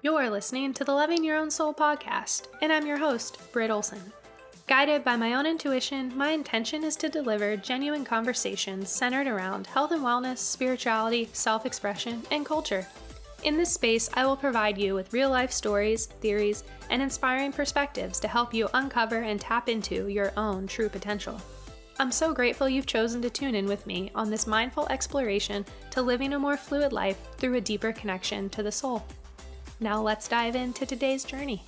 You're listening to the Loving Your Own Soul podcast, and I'm your host, Britt Olson. Guided by my own intuition, my intention is to deliver genuine conversations centered around health and wellness, spirituality, self-expression, and culture. In this space, I will provide you with real-life stories, theories, and inspiring perspectives to help you uncover and tap into your own true potential. I'm so grateful you've chosen to tune in with me on this mindful exploration to living a more fluid life through a deeper connection to the soul. Now let's dive into today's journey.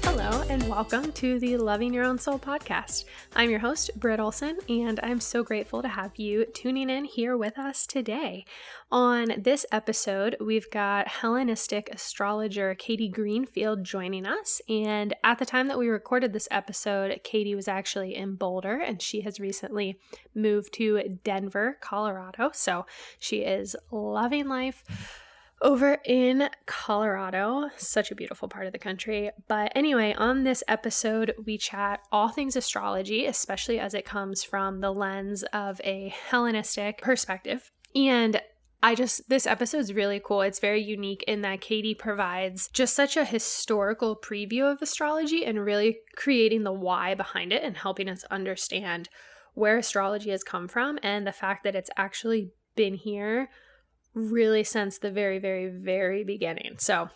Hello and welcome to the Loving Your Own Soul podcast. I'm your host, Britt Olson, and I'm so grateful to have you tuning in here with us today. On this episode, we've got Hellenistic Astrologer Kate Greenfield joining us, and at the time that we recorded this episode, Katie was actually in Boulder, and she has recently moved to Denver, Colorado, so she is loving life over in Colorado. Such a beautiful part of the country. But anyway, on this episode, we chat all things astrology, especially as it comes from the lens of a Hellenistic perspective. And this episode's really cool. It's very unique in that Katie provides just such a historical preview of astrology and really creating the why behind it and helping us understand where astrology has come from and the fact that it's actually been here really since the very, very, very beginning. So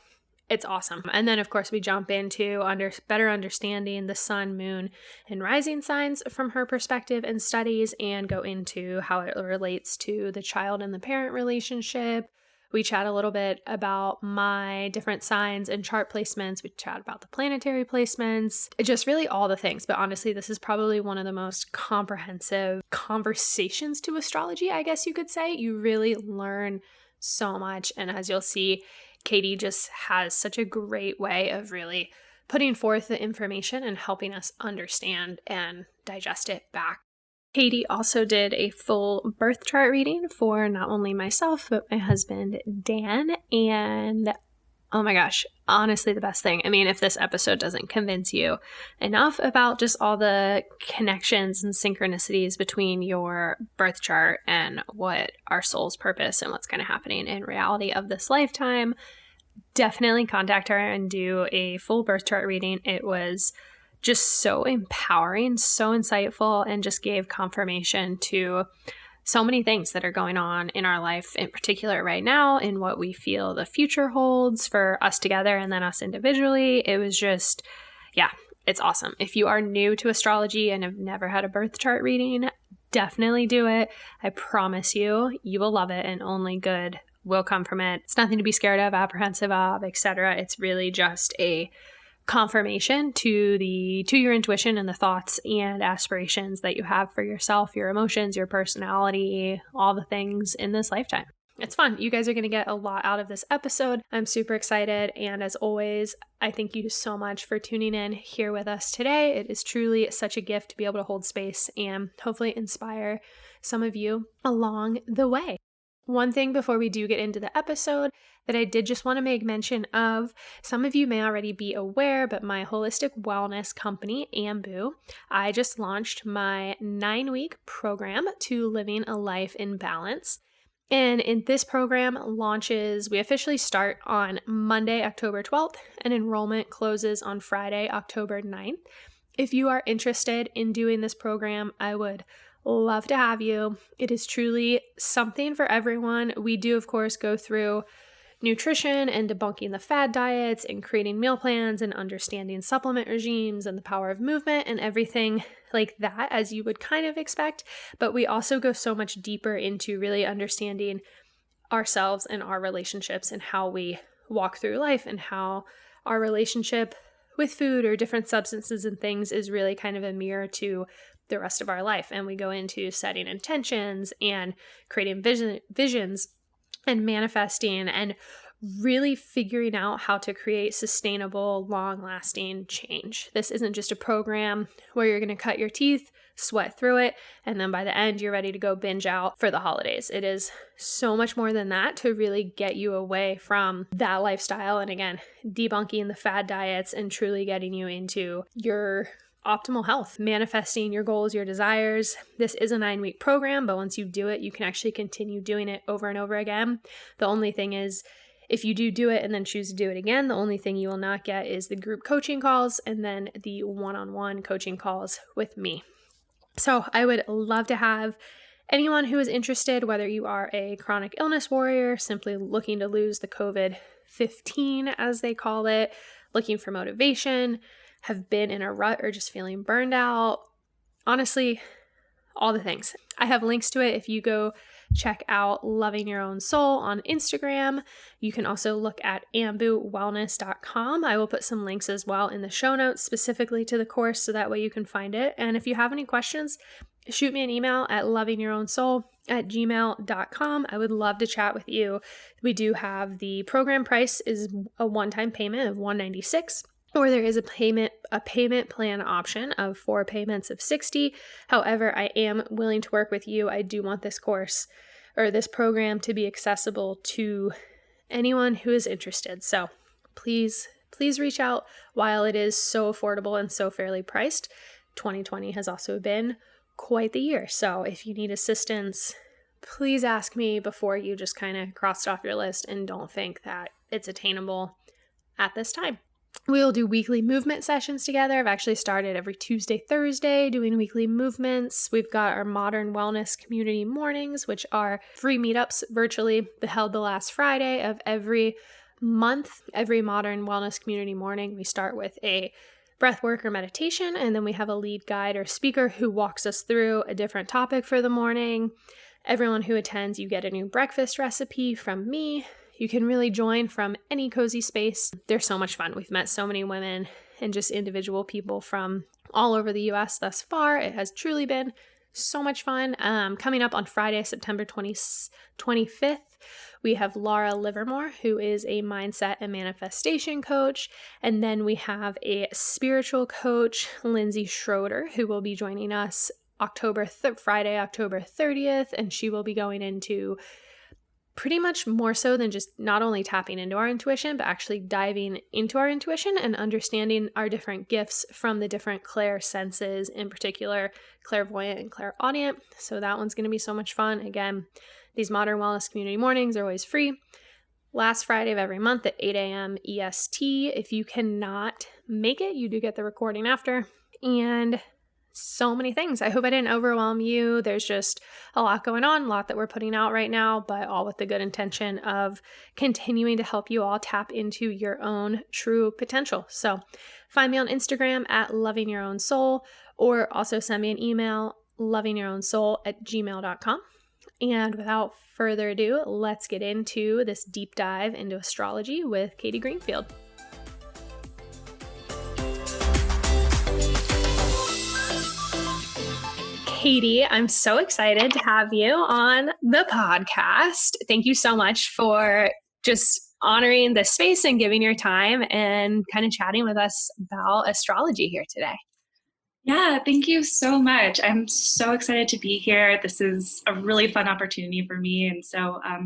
it's awesome. And then, of course, we jump into better understanding the sun, moon, and rising signs from her perspective and studies, and go into how it relates to the child and the parent relationship. We chat a little bit about my different signs and chart placements. We chat about the planetary placements, just really all the things. But honestly, this is probably one of the most comprehensive conversations to astrology, I guess you could say. You really learn so much. And as you'll see, Katie just has such a great way of really putting forth the information and helping us understand and digest it back. Katie also did a full birth chart reading for not only myself, but my husband, Dan. And oh my gosh, honestly, the best thing. I mean, if this episode doesn't convince you enough about just all the connections and synchronicities between your birth chart and what our soul's purpose and what's kind of happening in reality of this lifetime, definitely contact her and do a full birth chart reading. It was just so empowering, so insightful, and just gave confirmation to so many things that are going on in our life, in particular right now, in what we feel the future holds for us together and then us individually. It was just, it's awesome. If you are new to astrology and have never had a birth chart reading, definitely do it. I promise you, you will love it and only good will come from it. It's nothing to be scared of, apprehensive of, etc. It's really just a confirmation to your intuition and the thoughts and aspirations that you have for yourself, your emotions, your personality, all the things in this lifetime. It's fun. You guys are going to get a lot out of this episode. I'm super excited. And as always, I thank you so much for tuning in here with us today. It is truly such a gift to be able to hold space and hopefully inspire some of you along the way. One thing before we do get into the episode that I did just want to make mention of, some of you may already be aware, but my holistic wellness company, Ambu, I just launched my 9-week program to living a life in balance. And in this program we officially start on Monday, October 12th, and enrollment closes on Friday, October 9th. If you are interested in doing this program, I would love to have you. It is truly something for everyone. We do, of course, go through nutrition and debunking the fad diets and creating meal plans and understanding supplement regimes and the power of movement and everything like that, as you would kind of expect. But we also go so much deeper into really understanding ourselves and our relationships and how we walk through life and how our relationship with food or different substances and things is really kind of a mirror to the rest of our life. And we go into setting intentions and creating visions and manifesting and really figuring out how to create sustainable, long-lasting change. This isn't just a program where you're going to cut your teeth, sweat through it, and then by the end, you're ready to go binge out for the holidays. It is so much more than that to really get you away from that lifestyle. And again, debunking the fad diets and truly getting you into your optimal health, manifesting your goals, your desires. This is a 9-week program, but once you do it, you can actually continue doing it over and over again. The only thing is, if you do it and then choose to do it again, the only thing you will not get is the group coaching calls and then the one-on-one coaching calls with me. So I would love to have anyone who is interested, whether you are a chronic illness warrior, simply looking to lose the COVID-15, as they call it, looking for motivation, have been in a rut or just feeling burned out. Honestly, all the things. I have links to it if you go check out Loving Your Own Soul on Instagram. You can also look at ambutwellness.com. I will put some links as well in the show notes specifically to the course so that way you can find it. And if you have any questions, shoot me an email at lovingyourownsoul@gmail.com. I would love to chat with you. We do have the program price is a one-time payment of $196. Or there is a payment plan option of 4 payments of $60. However, I am willing to work with you. I do want this course or this program to be accessible to anyone who is interested. So please reach out while it is so affordable and so fairly priced. 2020 has also been quite the year. So if you need assistance, please ask me before you just kind of cross it off your list and don't think that it's attainable at this time. We'll do weekly movement sessions together. I've actually started every Tuesday, Thursday doing weekly movements. We've got our Modern Wellness Community Mornings, which are free meetups virtually held the last Friday of every month. Every Modern Wellness Community Morning, we start with a breath work or meditation, and then we have a lead guide or speaker who walks us through a different topic for the morning. Everyone who attends, you get a new breakfast recipe from me. You can really join from any cozy space. They're so much fun. We've met so many women and just individual people from all over the US thus far. It has truly been so much fun. Coming up on Friday, September 25th, we have Laura Livermore, who is a mindset and manifestation coach. And then we have a spiritual coach, Lindsay Schroeder, who will be joining us Friday, October 30th. And she will be going into pretty much more so than just not only tapping into our intuition, but actually diving into our intuition and understanding our different gifts from the different clair senses, in particular clairvoyant and clairaudient. So that one's going to be so much fun. Again, these Modern Wellness Community Mornings are always free. Last Friday of every month at 8 a.m. EST. If you cannot make it, you do get the recording after. And so many things. I hope I didn't overwhelm you. There's just a lot going on, a lot that we're putting out right now, but all with the good intention of continuing to help you all tap into your own true potential. So find me on Instagram at lovingyourownsoul, or also send me an email, lovingyourownsoul@gmail.com. And without further ado, let's get into this deep dive into astrology with Kate Greenfield. Katie, I'm so excited to have you on the podcast. Thank you so much for just honoring the space and giving your time and kind of chatting with us about astrology here today. Yeah, thank you so much. I'm so excited to be here. This is a really fun opportunity for me, and so I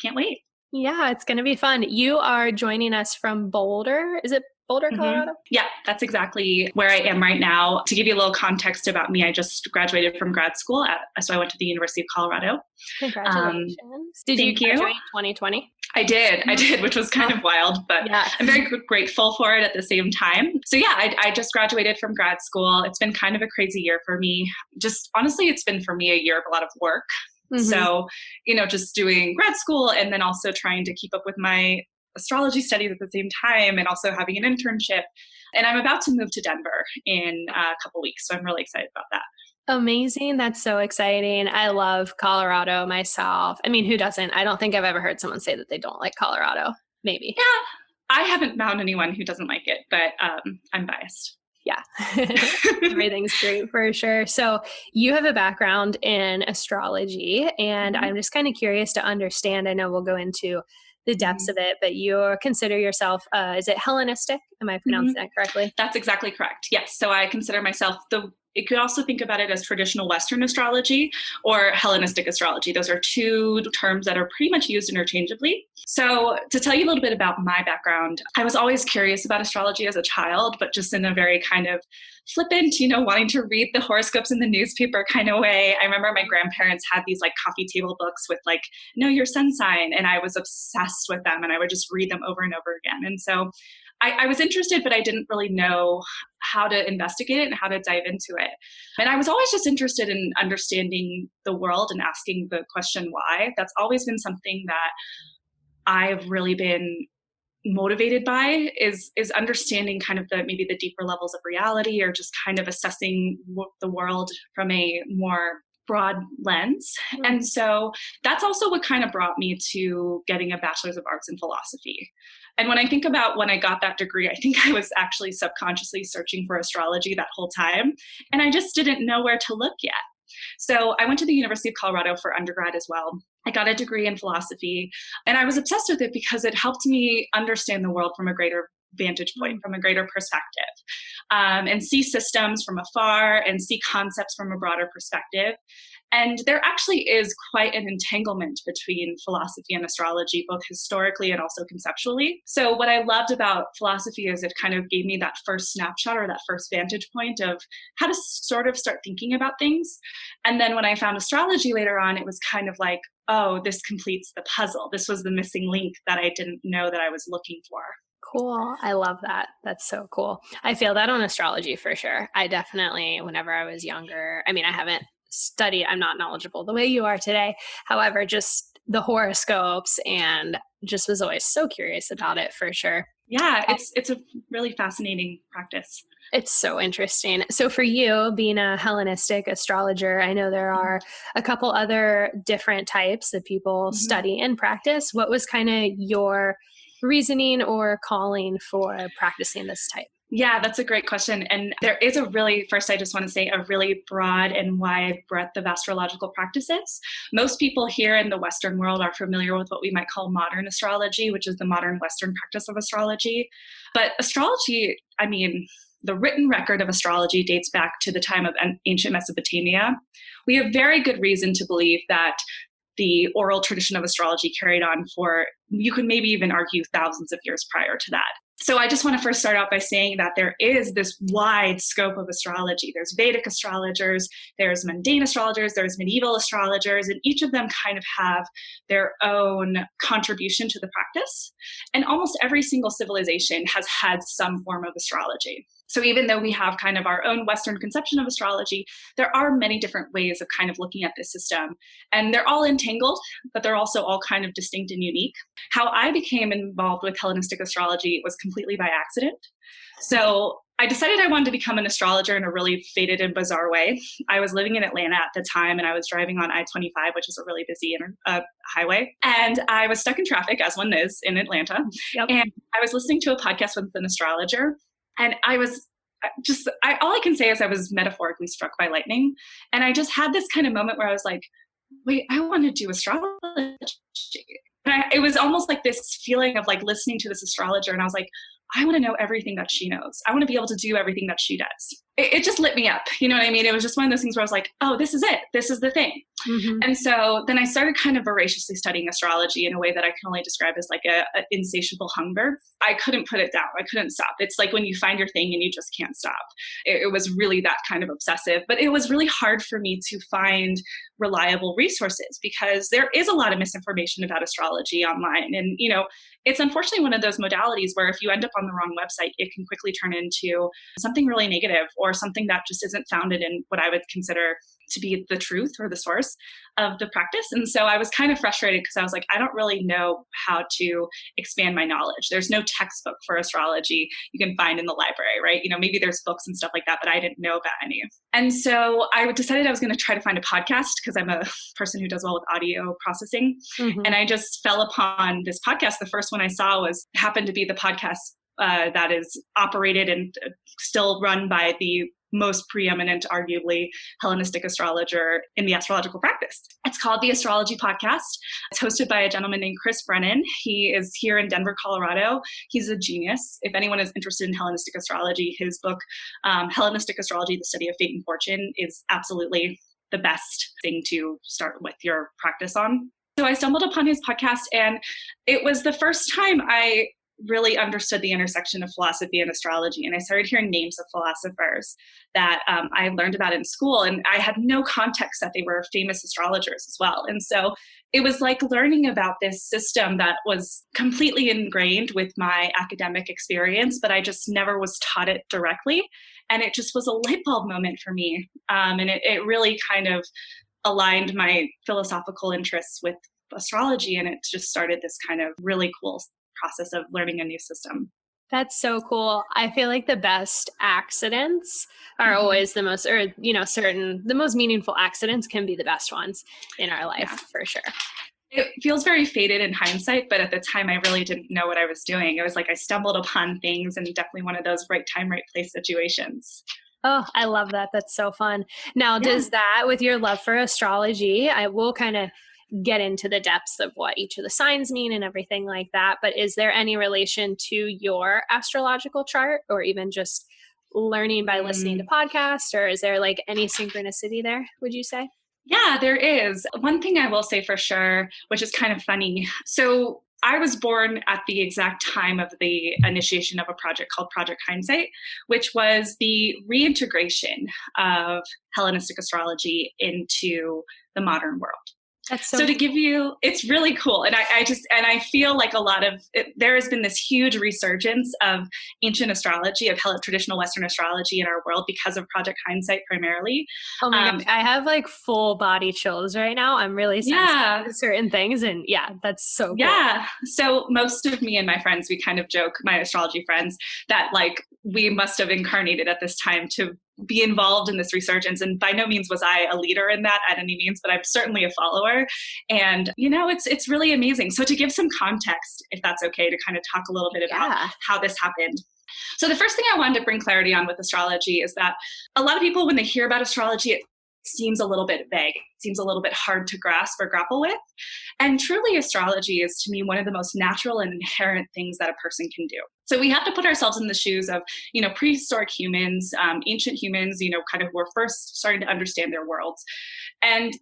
can't wait. Yeah, it's going to be fun. You are joining us from Boulder. Is it Boulder, Colorado? Yeah, that's exactly where I am right now. To give you a little context about me, I just graduated from grad school, so I went to the University of Colorado. Congratulations. Did you graduate 2020? I did, which was kind of wild, but yeah. I'm very grateful for it at the same time. So yeah, I just graduated from grad school. It's been kind of a crazy year for me. Just honestly, it's been for me a year of a lot of work. Mm-hmm. So, just doing grad school and then also trying to keep up with my astrology studies at the same time and also having an internship. And I'm about to move to Denver in a couple weeks. So I'm really excited about that. Amazing. That's so exciting. I love Colorado myself. I mean, who doesn't? I don't think I've ever heard someone say that they don't like Colorado. Maybe. Yeah. I haven't found anyone who doesn't like it, but I'm biased. Yeah. Everything's great for sure. So you have a background in astrology, and I'm just kind of curious to understand. I know we'll go into the depths of it, but you consider yourself, is it Hellenistic? Am I pronouncing that correctly? That's exactly correct. Yes. So I consider myself the You could also think about it as traditional Western astrology or Hellenistic astrology. Those are two terms that are pretty much used interchangeably. So to tell you a little bit about my background, I was always curious about astrology as a child, but just in a very kind of flippant, wanting to read the horoscopes in the newspaper kind of way. I remember my grandparents had these like coffee table books with like, know your sun sign. And I was obsessed with them and I would just read them over and over again. And so I was interested, but I didn't really know how to investigate it and how to dive into it. And I was always just interested in understanding the world and asking the question why. That's always been something that I've really been motivated by is understanding kind of maybe the deeper levels of reality, or just kind of assessing the world from a more broad lens. Mm-hmm. And so that's also what kind of brought me to getting a bachelor's of arts in philosophy. And when I think about when I got that degree, I think I was actually subconsciously searching for astrology that whole time. And I just didn't know where to look yet. So I went to the University of Colorado for undergrad as well. I got a degree in philosophy, and I was obsessed with it because it helped me understand the world from a greater vantage point, from a greater perspective, and see systems from afar and see concepts from a broader perspective. And there actually is quite an entanglement between philosophy and astrology, both historically and also conceptually. So what I loved about philosophy is it kind of gave me that first snapshot or that first vantage point of how to sort of start thinking about things. And then when I found astrology later on, it was kind of like, oh, this completes the puzzle. This was the missing link that I didn't know that I was looking for. Cool. I love that. That's so cool. I feel that on astrology for sure. I definitely, whenever I was younger, I haven't studied, I'm not knowledgeable the way you are today. However, just the horoscopes, and just was always so curious about it for sure. Yeah, it's a really fascinating practice. It's so interesting. So for you, being a Hellenistic astrologer, I know there are a couple other different types that people study and practice. What was kind of your reasoning or calling for practicing this type? Yeah, that's a great question. And there is first I just want to say a really broad and wide breadth of astrological practices. Most people here in the Western world are familiar with what we might call modern astrology, which is the modern Western practice of astrology. But astrology, the written record of astrology dates back to the time of ancient Mesopotamia. We have very good reason to believe that the oral tradition of astrology carried on for, you could maybe even argue, thousands of years prior to that. So I just want to first start out by saying that there is this wide scope of astrology. There's Vedic astrologers, there's mundane astrologers, there's medieval astrologers, and each of them kind of have their own contribution to the practice. And almost every single civilization has had some form of astrology. So even though we have kind of our own Western conception of astrology, there are many different ways of kind of looking at this system. And they're all entangled, but they're also all kind of distinct and unique. How I became involved with Hellenistic astrology was completely by accident. So I decided I wanted to become an astrologer in a really fated and bizarre way. I was living in Atlanta at the time, and I was driving on I-25, which is a really busy highway. And I was stuck in traffic, as one is in Atlanta. Yep. And I was listening to a podcast with an astrologer. And I was all I can say is I was metaphorically struck by lightning. And I just had this kind of moment where I was like, wait, I want to do astrology. And it was almost like this feeling of like listening to this astrologer. And I was like, I want to know everything that she knows. I want to be able to do everything that she does. It just lit me up. You know what I mean? It was just one of those things where I was like, oh, this is it. This is the thing. Mm-hmm. And so then I started kind of voraciously studying astrology in a way that I can only describe as like an insatiable hunger. I couldn't put it down. I couldn't stop. It's like when you find your thing and you just can't stop. It was really that kind of obsessive. But it was really hard for me to find reliable resources because there is a lot of misinformation about astrology online. And, it's unfortunately one of those modalities where if you end up on the wrong website, it can quickly turn into something really negative or something that just isn't founded in what I would consider to be the truth or the source of the practice. And so I was kind of frustrated because I was like, I don't really know how to expand my knowledge. There's no textbook for astrology you can find in the library, right? Maybe there's books and stuff like that, but I didn't know about any. And so I decided I was going to try to find a podcast because I'm a person who does well with audio processing. Mm-hmm. And I just fell upon this podcast. The first one I saw happened to be the podcast that is operated and still run by the most preeminent, arguably, Hellenistic astrologer in the astrological practice. It's called the Astrology Podcast. It's hosted by a gentleman named Chris Brennan. He is here in Denver, Colorado. He's a genius. If anyone is interested in Hellenistic astrology, his book, Hellenistic Astrology, The Study of Fate and Fortune, is absolutely the best thing to start with your practice on. So I stumbled upon his podcast, and it was the first time I really understood the intersection of philosophy and astrology. And I started hearing names of philosophers that I learned about in school, and I had no context that they were famous astrologers as well. And so it was like learning about this system that was completely ingrained with my academic experience, but I just never was taught it directly. And it just was a light bulb moment for me. And it really kind of aligned my philosophical interests with astrology. And it just started this kind of really cool process of learning a new system. That's so cool. I feel like the best accidents are always the most, or, the most meaningful accidents can be the best ones in our life, for sure. It feels very fated in hindsight, but at the time I really didn't know what I was doing. It was like I stumbled upon things, and definitely one of those right time, right place situations. Oh, I love that. That's so fun. Now, does that, with your love for astrology, I will kind of get into the depths of what each of the signs mean and everything like that, but is there any relation to your astrological chart, or even just learning by listening to podcasts, or is there like any synchronicity there, would you say? Yeah, there is. One thing I will say for sure, which is kind of funny. So I was born at the exact time of the initiation of a project called Project Hindsight, which was the reintegration of Hellenistic astrology into the modern world. That's so to give you, it's really cool. And I feel like there has been this huge resurgence of ancient astrology, of traditional Western astrology in our world because of Project Hindsight primarily. Oh my gosh, I have like full body chills right now. I'm really sensitive to certain things. And that's so cool. Yeah. So most of me and my friends, we kind of joke, my astrology friends, that like we must have incarnated at this time to be involved in this resurgence. And by no means was I a leader in that at any means, but I'm certainly a follower. And, it's really amazing. So to give some context, if that's okay, to kind of talk a little bit about how this happened. So the first thing I wanted to bring clarity on with astrology is that a lot of people, when they hear about astrology, it seems a little bit vague. It seems a little bit hard to grasp or grapple with. And truly, astrology is, to me, one of the most natural and inherent things that a person can do. So we have to put ourselves in the shoes of, prehistoric humans, ancient humans, kind of who were first starting to understand their worlds. And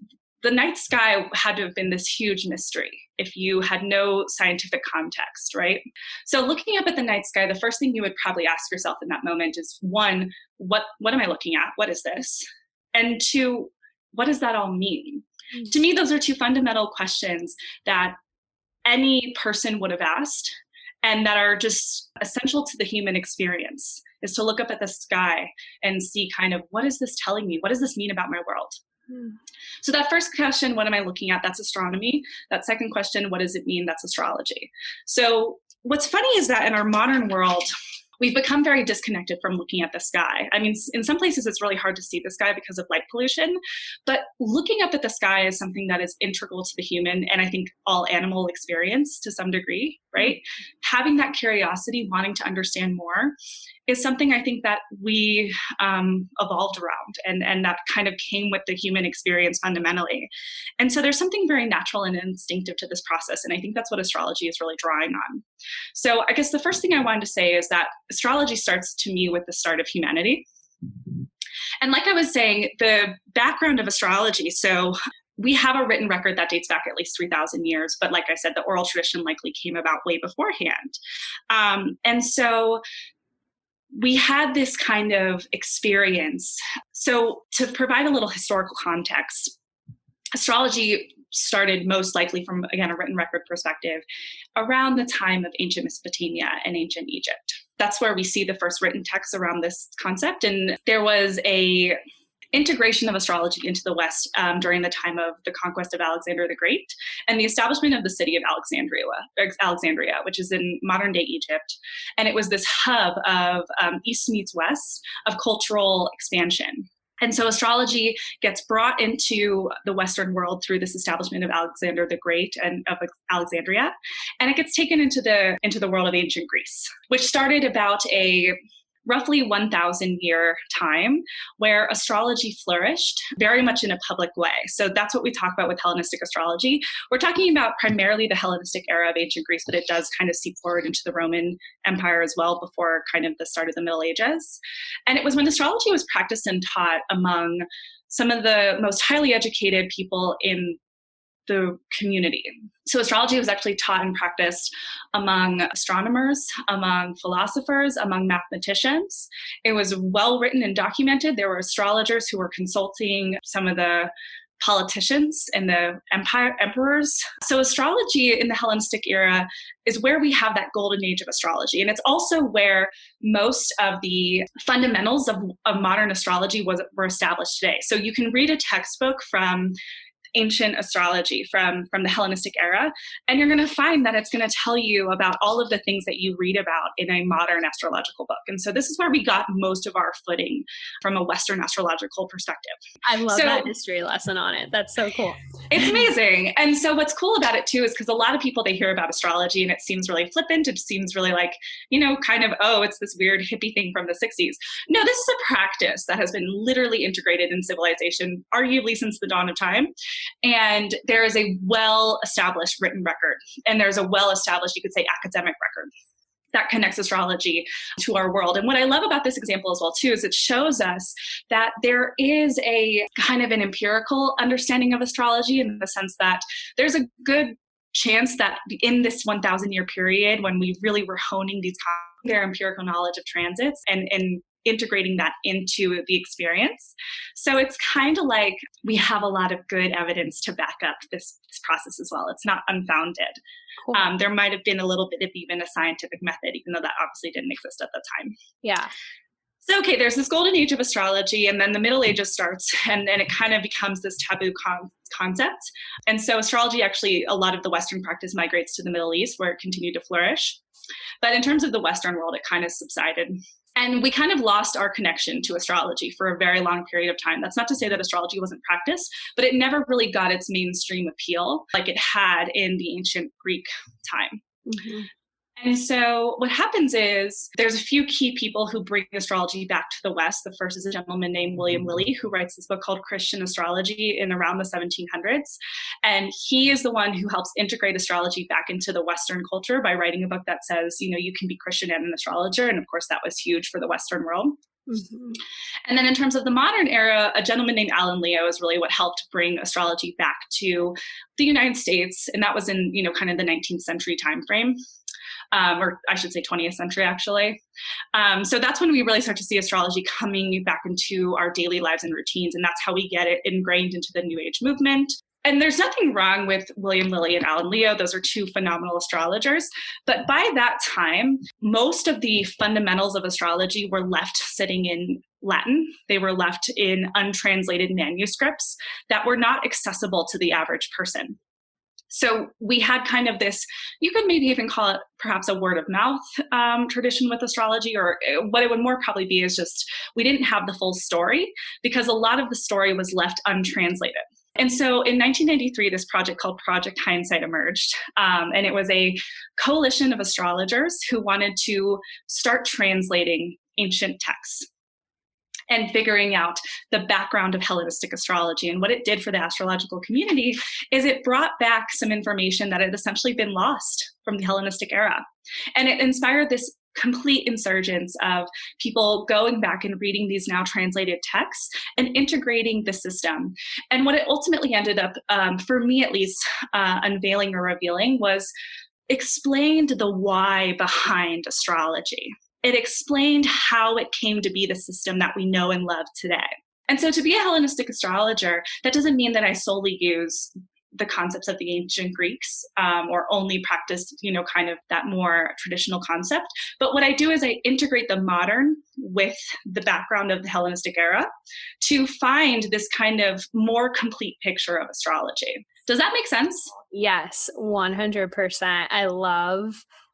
the night sky had to have been this huge mystery if you had no scientific context, right? So looking up at the night sky, the first thing you would probably ask yourself in that moment is, one, what am I looking at? What is this? And two, what does that all mean? To me, those are two fundamental questions that any person would have asked, and that are just essential to the human experience, is to look up at the sky and see kind of, what is this telling me? What does this mean about my world? So that first question, what am I looking at? That's astronomy. That second question, what does it mean? That's astrology. So what's funny is that in our modern world, we've become very disconnected from looking at the sky. I mean, in some places it's really hard to see the sky because of light pollution, but looking up at the sky is something that is integral to the human, and I think all animal experience to some degree, right? Having that curiosity, wanting to understand more, is something I think that we evolved around, and that kind of came with the human experience fundamentally. And so there's something very natural and instinctive to this process, and I think that's what astrology is really drawing on. So I guess the first thing I wanted to say is that astrology starts, to me, with the start of humanity. And like I was saying, the background of astrology, so we have a written record that dates back at least 3,000 years, but like I said, the oral tradition likely came about way beforehand. And so we had this kind of experience. So to provide a little historical context, astrology started most likely from, again, a written record perspective around the time of ancient Mesopotamia and ancient Egypt. That's where we see the first written texts around this concept. And there was a integration of astrology into the West during the time of the conquest of Alexander the Great and the establishment of the city of Alexandria, which is in modern day Egypt. And it was this hub of East meets West of cultural expansion. And so astrology gets brought into the Western world through this establishment of Alexander the Great and of Alexandria, and it gets taken into the world of ancient Greece, which started about a roughly 1,000 year time where astrology flourished very much in a public way. So that's what we talk about with Hellenistic astrology. We're talking about primarily the Hellenistic era of ancient Greece, but it does kind of seep forward into the Roman Empire as well before kind of the start of the Middle Ages. And it was when astrology was practiced and taught among some of the most highly educated people in the community. So astrology was actually taught and practiced among astronomers, among philosophers, among mathematicians. It was well written and documented. There were astrologers who were consulting some of the politicians and the emperors. So astrology in the Hellenistic era is where we have that golden age of astrology. And it's also where most of the fundamentals of modern astrology were established today. So you can read a textbook from ancient astrology from the Hellenistic era, and you're going to find that it's going to tell you about all of the things that you read about in a modern astrological book. And so this is where we got most of our footing from a Western astrological perspective. I love that history lesson on it. That's so cool. It's amazing. And so what's cool about it too is because a lot of people, they hear about astrology and it seems really flippant. It seems really like, kind of, oh, it's this weird hippie thing from the 60s. No, this is a practice that has been literally integrated in civilization, arguably since the dawn of time. And there is a well-established written record, and there's a well-established, you could say, academic record that connects astrology to our world. And what I love about this example as well, too, is it shows us that there is a kind of an empirical understanding of astrology in the sense that there's a good chance that in this 1,000-year period, when we really were honing their empirical knowledge of transits and integrating that into the experience. So it's kind of like we have a lot of good evidence to back up this process as well. It's not unfounded. Cool. There might have been a little bit of even a scientific method, even though that obviously didn't exist at the time. Yeah. So, okay, there's this golden age of astrology, and then the Middle Ages starts, and it kind of becomes this taboo concept. And so astrology, actually, a lot of the Western practice migrates to the Middle East, where it continued to flourish. But in terms of the Western world, it kind of subsided. And we kind of lost our connection to astrology for a very long period of time. That's not to say that astrology wasn't practiced, but it never really got its mainstream appeal like it had in the ancient Greek time. Mm-hmm. And so what happens is there's a few key people who bring astrology back to the West. The first is a gentleman named William Lilly, who writes this book called Christian Astrology in around the 1700s. And he is the one who helps integrate astrology back into the Western culture by writing a book that says, you can be Christian and an astrologer. And of course, that was huge for the Western world. Mm-hmm. And then in terms of the modern era, a gentleman named Alan Leo is really what helped bring astrology back to the United States. And that was in, kind of the 19th century timeframe. Or I should say 20th century, actually. So that's when we really start to see astrology coming back into our daily lives and routines. And that's how we get it ingrained into the New Age movement. And there's nothing wrong with William Lilly and Alan Leo. Those are two phenomenal astrologers. But by that time, most of the fundamentals of astrology were left sitting in Latin. They were left in untranslated manuscripts that were not accessible to the average person. So we had kind of this, you could maybe even call it perhaps a word of mouth tradition with astrology, or what it would more probably be is just we didn't have the full story because a lot of the story was left untranslated. And so in 1993, this project called Project Hindsight emerged, and it was a coalition of astrologers who wanted to start translating ancient texts and figuring out the background of Hellenistic astrology. And what it did for the astrological community is it brought back some information that had essentially been lost from the Hellenistic era. And it inspired this complete insurgence of people going back and reading these now translated texts and integrating the system. And what it ultimately ended up, for me at least, unveiling or revealing was explained the why behind astrology. It explained how it came to be the system that we know and love today. And so to be a Hellenistic astrologer, that doesn't mean that I solely use the concepts of the ancient Greeks or only practice, kind of that more traditional concept. But what I do is I integrate the modern with the background of the Hellenistic era to find this kind of more complete picture of astrology. Does that make sense? Yes, 100%.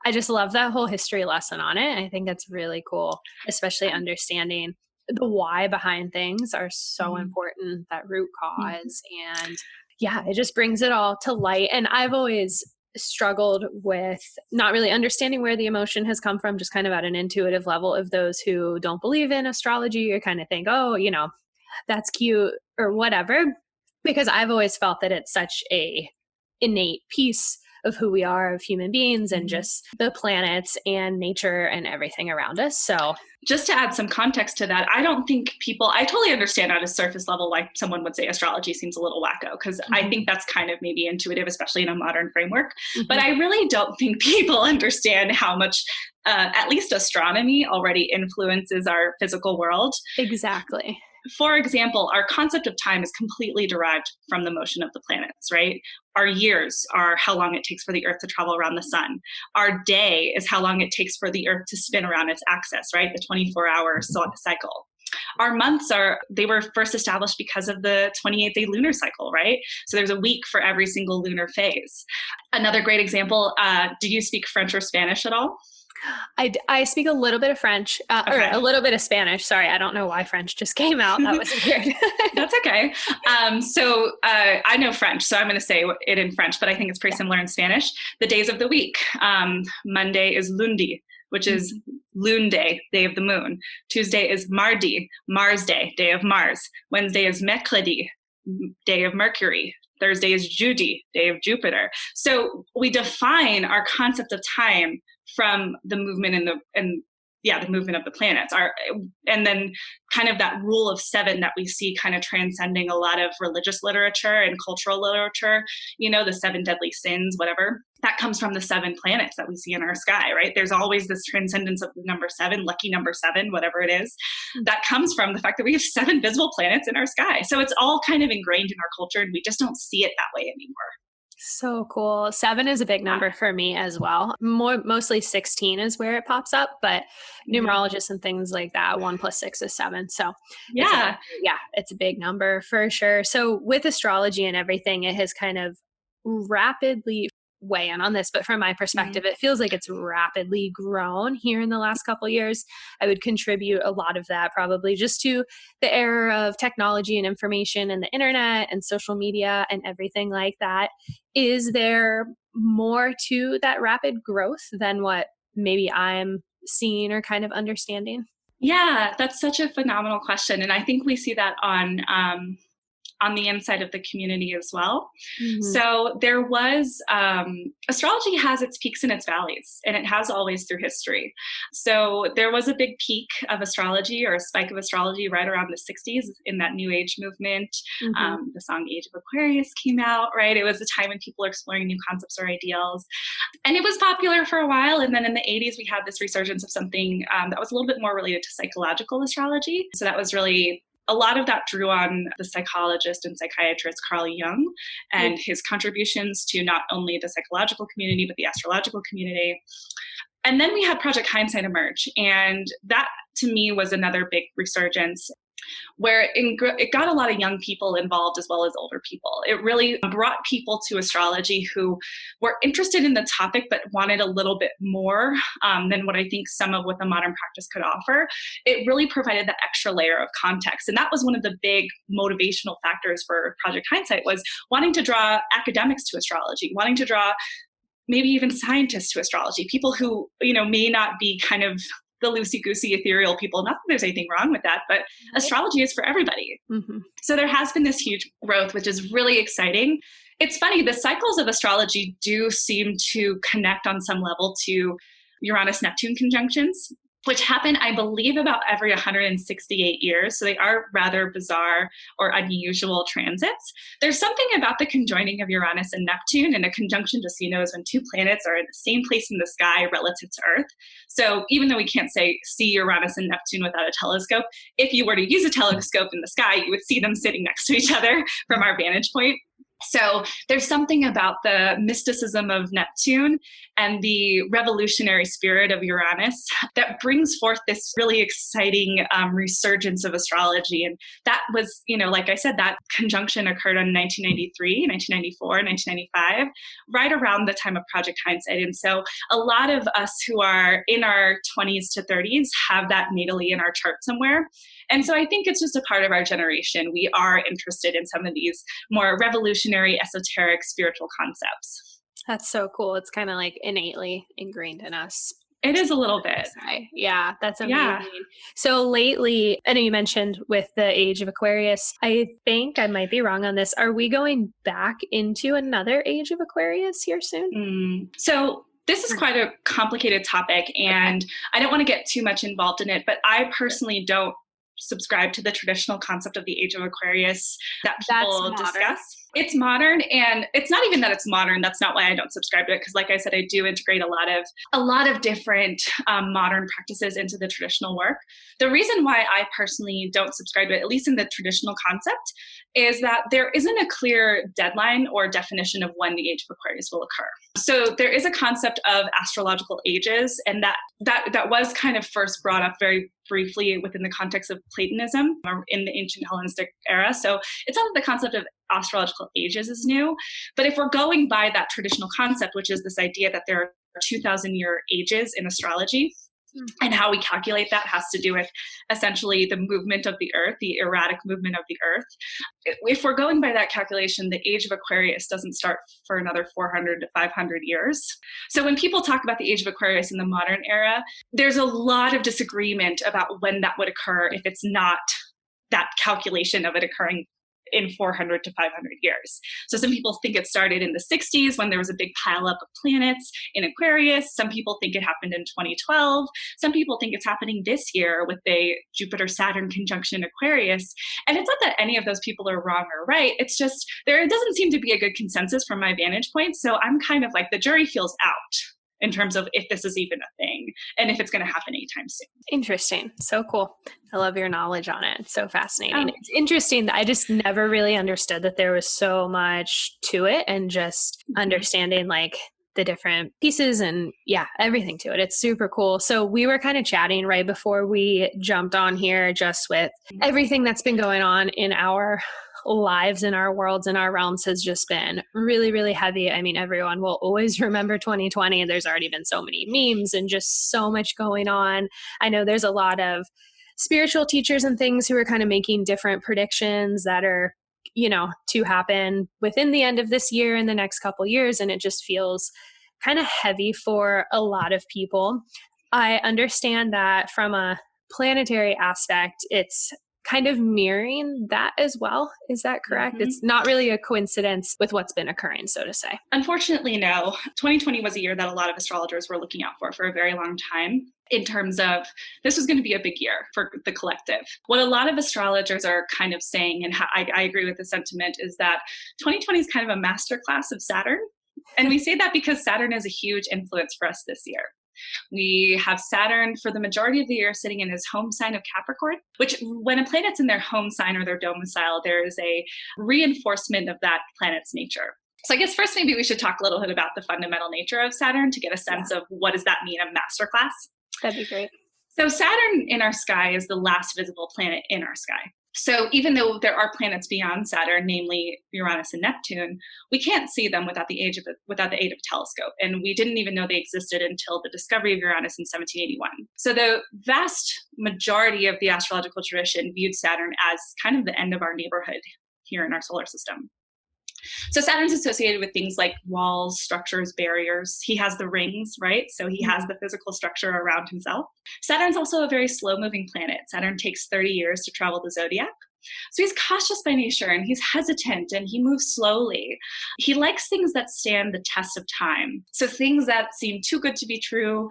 I just love that whole history lesson on it. I think that's really cool, especially understanding the why behind things are so important, that root cause. And yeah, it just brings it all to light. And I've always struggled with not really understanding where the emotion has come from, just kind of at an intuitive level of those who don't believe in astrology or kind of think, oh, that's cute or whatever, because I've always felt that it's such a innate piece of who we are, of human beings, and just the planets and nature and everything around us. So just to add some context to that, I totally understand at a surface level why someone would say astrology seems a little wacko, because I think that's kind of maybe intuitive, especially in a modern framework. But I really don't think people understand how much at least astronomy already influences our physical world. Exactly. For example, our concept of time is completely derived from the motion of the planets, right? Our years are how long it takes for the Earth to travel around the sun. Our day is how long it takes for the Earth to spin around its axis, right? The 24-hour cycle. Our months they were first established because of the 28-day lunar cycle, right? So there's a week for every single lunar phase. Another great example, do you speak French or Spanish at all? I speak a little bit of French, or a little bit of Spanish. Sorry, I don't know why French just came out. That was weird. That's okay. So I know French, so I'm going to say it in French, but I think it's pretty similar in Spanish. The days of the week. Monday is lundi, which is Loon Day, day of the moon. Tuesday is mardi, Mars Day, day of Mars. Wednesday is mercredi, day of Mercury. Thursday is jeudi, day of Jupiter. So we define our concept of time from the movement the movement of the planets, and then kind of that rule of 7 that we see kind of transcending a lot of religious literature and cultural literature, the 7 deadly sins, whatever, that comes from the 7 planets that we see in our sky, right? There's always this transcendence of the number 7, lucky number 7, whatever it is, that comes from the fact that we have 7 visible planets in our sky. So it's all kind of ingrained in our culture, and we just don't see it that way anymore. So cool. 7 is a big number for me as well. Mostly 16 is where it pops up, but numerologists and things like that, 1 + 6 is 7. So it's a big number for sure. So with astrology and everything, it has kind of rapidly weigh in on this, but from my perspective, it feels like it's rapidly grown here in the last couple of years. I would contribute a lot of that probably just to the era of technology and information and the internet and social media and everything like that. Is there more to that rapid growth than what maybe I'm seeing or kind of understanding? Yeah, that's such a phenomenal question. And I think we see that on the inside of the community as well. So there was, astrology has its peaks and its valleys, and it has always through history. So there was a big peak of astrology, or a spike of astrology, right around the 60s in that New Age movement. The song Age of Aquarius came out, right? It was a time when people are exploring new concepts or ideals. And it was popular for a while. And then in the 80s, we had this resurgence of something that was a little bit more related to psychological astrology. So that was really a lot of that drew on the psychologist and psychiatrist Carl Jung and his contributions to not only the psychological community, but the astrological community. And then we had Project Hindsight emerge. And that, to me, was another big resurgence, where it got a lot of young people involved as well as older people. It really brought people to astrology who were interested in the topic but wanted a little bit more than what I think some of what the modern practice could offer. It really provided that extra layer of context. And that was one of the big motivational factors for Project Hindsight, was wanting to draw academics to astrology, wanting to draw maybe even scientists to astrology, people who, may not be kind of the loosey-goosey ethereal people. Not that there's anything wrong with that, but astrology is for everybody. So there has been this huge growth, which is really exciting. It's funny, the cycles of astrology do seem to connect on some level to Uranus-Neptune conjunctions, which happen, I believe, about every 168 years. So they are rather bizarre or unusual transits. There's something about the conjoining of Uranus and Neptune, and a conjunction, just so you know, is when 2 planets are in the same place in the sky relative to Earth. So even though we can't see Uranus and Neptune without a telescope, if you were to use a telescope in the sky, you would see them sitting next to each other from our vantage point. So there's something about the mysticism of Neptune and the revolutionary spirit of Uranus that brings forth this really exciting resurgence of astrology. And that was, like I said, that conjunction occurred in 1993, 1994, 1995, right around the time of Project Hindsight. And so a lot of us who are in our 20s to 30s have that natally in our chart somewhere. And so I think it's just a part of our generation. We are interested in some of these more revolutionary, esoteric, spiritual concepts. That's so cool. It's kind of like innately ingrained in us. It is a little bit. Yeah, that's amazing. Yeah. So lately, I know you mentioned with the age of Aquarius, I think I might be wrong on this. Are we going back into another age of Aquarius here soon? So this is quite a complicated topic, and I don't want to get too much involved in it, but I personally don't subscribe to the traditional concept of the age of Aquarius that people discuss. It's modern, and it's not even that it's modern. That's not why I don't subscribe to it, because like I said, I do integrate a lot of different modern practices into the traditional work. The reason why I personally don't subscribe to it, at least in the traditional concept, is that there isn't a clear deadline or definition of when the age of Aquarius will occur. So there is a concept of astrological ages, and that was kind of first brought up very briefly within the context of Platonism or in the ancient Hellenistic era. So it's not that the concept of astrological ages is new, but if we're going by that traditional concept, which is this idea that there are 2,000-year ages in astrology, and how we calculate that has to do with essentially the movement of the earth, the erratic movement of the earth. If we're going by that calculation, the age of Aquarius doesn't start for another 400 to 500 years. So when people talk about the age of Aquarius in the modern era, there's a lot of disagreement about when that would occur if it's not that calculation of it occurring in 400 to 500 years. So some people think it started in the 60s when there was a big pileup of planets in Aquarius. Some people think it happened in 2012. Some people think it's happening this year with the Jupiter-Saturn conjunction Aquarius. And it's not that any of those people are wrong or right. It's just there doesn't seem to be a good consensus from my vantage point. So I'm kind of like, the jury feels out in terms of if this is even a thing and if it's going to happen anytime soon. Interesting. So cool. I love your knowledge on it. It's so fascinating. It's interesting that I just never really understood that there was so much to it, and just understanding like the different pieces and everything to it. It's super cool. So we were kind of chatting right before we jumped on here, just with everything that's been going on in our lives, in our worlds, in our realms, has just been really, really heavy. I mean, everyone will always remember 2020. There's already been so many memes and just so much going on. I know there's a lot of spiritual teachers and things who are kind of making different predictions that are, to happen within the end of this year and the next couple years. And it just feels kind of heavy for a lot of people. I understand that from a planetary aspect, it's kind of mirroring that as well. Is that correct? It's not really a coincidence with what's been occurring, so to say. Unfortunately, no. 2020 was a year that a lot of astrologers were looking out for a very long time, in terms of this was going to be a big year for the collective. What a lot of astrologers are kind of saying, and I agree with the sentiment, is that 2020 is kind of a masterclass of Saturn. And we say that because Saturn is a huge influence for us this year. We have Saturn for the majority of the year sitting in his home sign of Capricorn, which when a planet's in their home sign or their domicile, there is a reinforcement of that planet's nature. So I guess first maybe we should talk a little bit about the fundamental nature of Saturn to get a sense of what does that mean, a masterclass. That'd be great. So Saturn in our sky is the last visible planet in our sky. So even though there are planets beyond Saturn, namely Uranus and Neptune, we can't see them without the aid of a telescope. And we didn't even know they existed until the discovery of Uranus in 1781. So the vast majority of the astrological tradition viewed Saturn as kind of the end of our neighborhood here in our solar system. So Saturn's associated with things like walls, structures, barriers. He has the rings, right? So he has the physical structure around himself. Saturn's also a very slow-moving planet. Saturn takes 30 years to travel the zodiac. So he's cautious by nature, and he's hesitant, and he moves slowly. He likes things that stand the test of time. So things that seem too good to be true,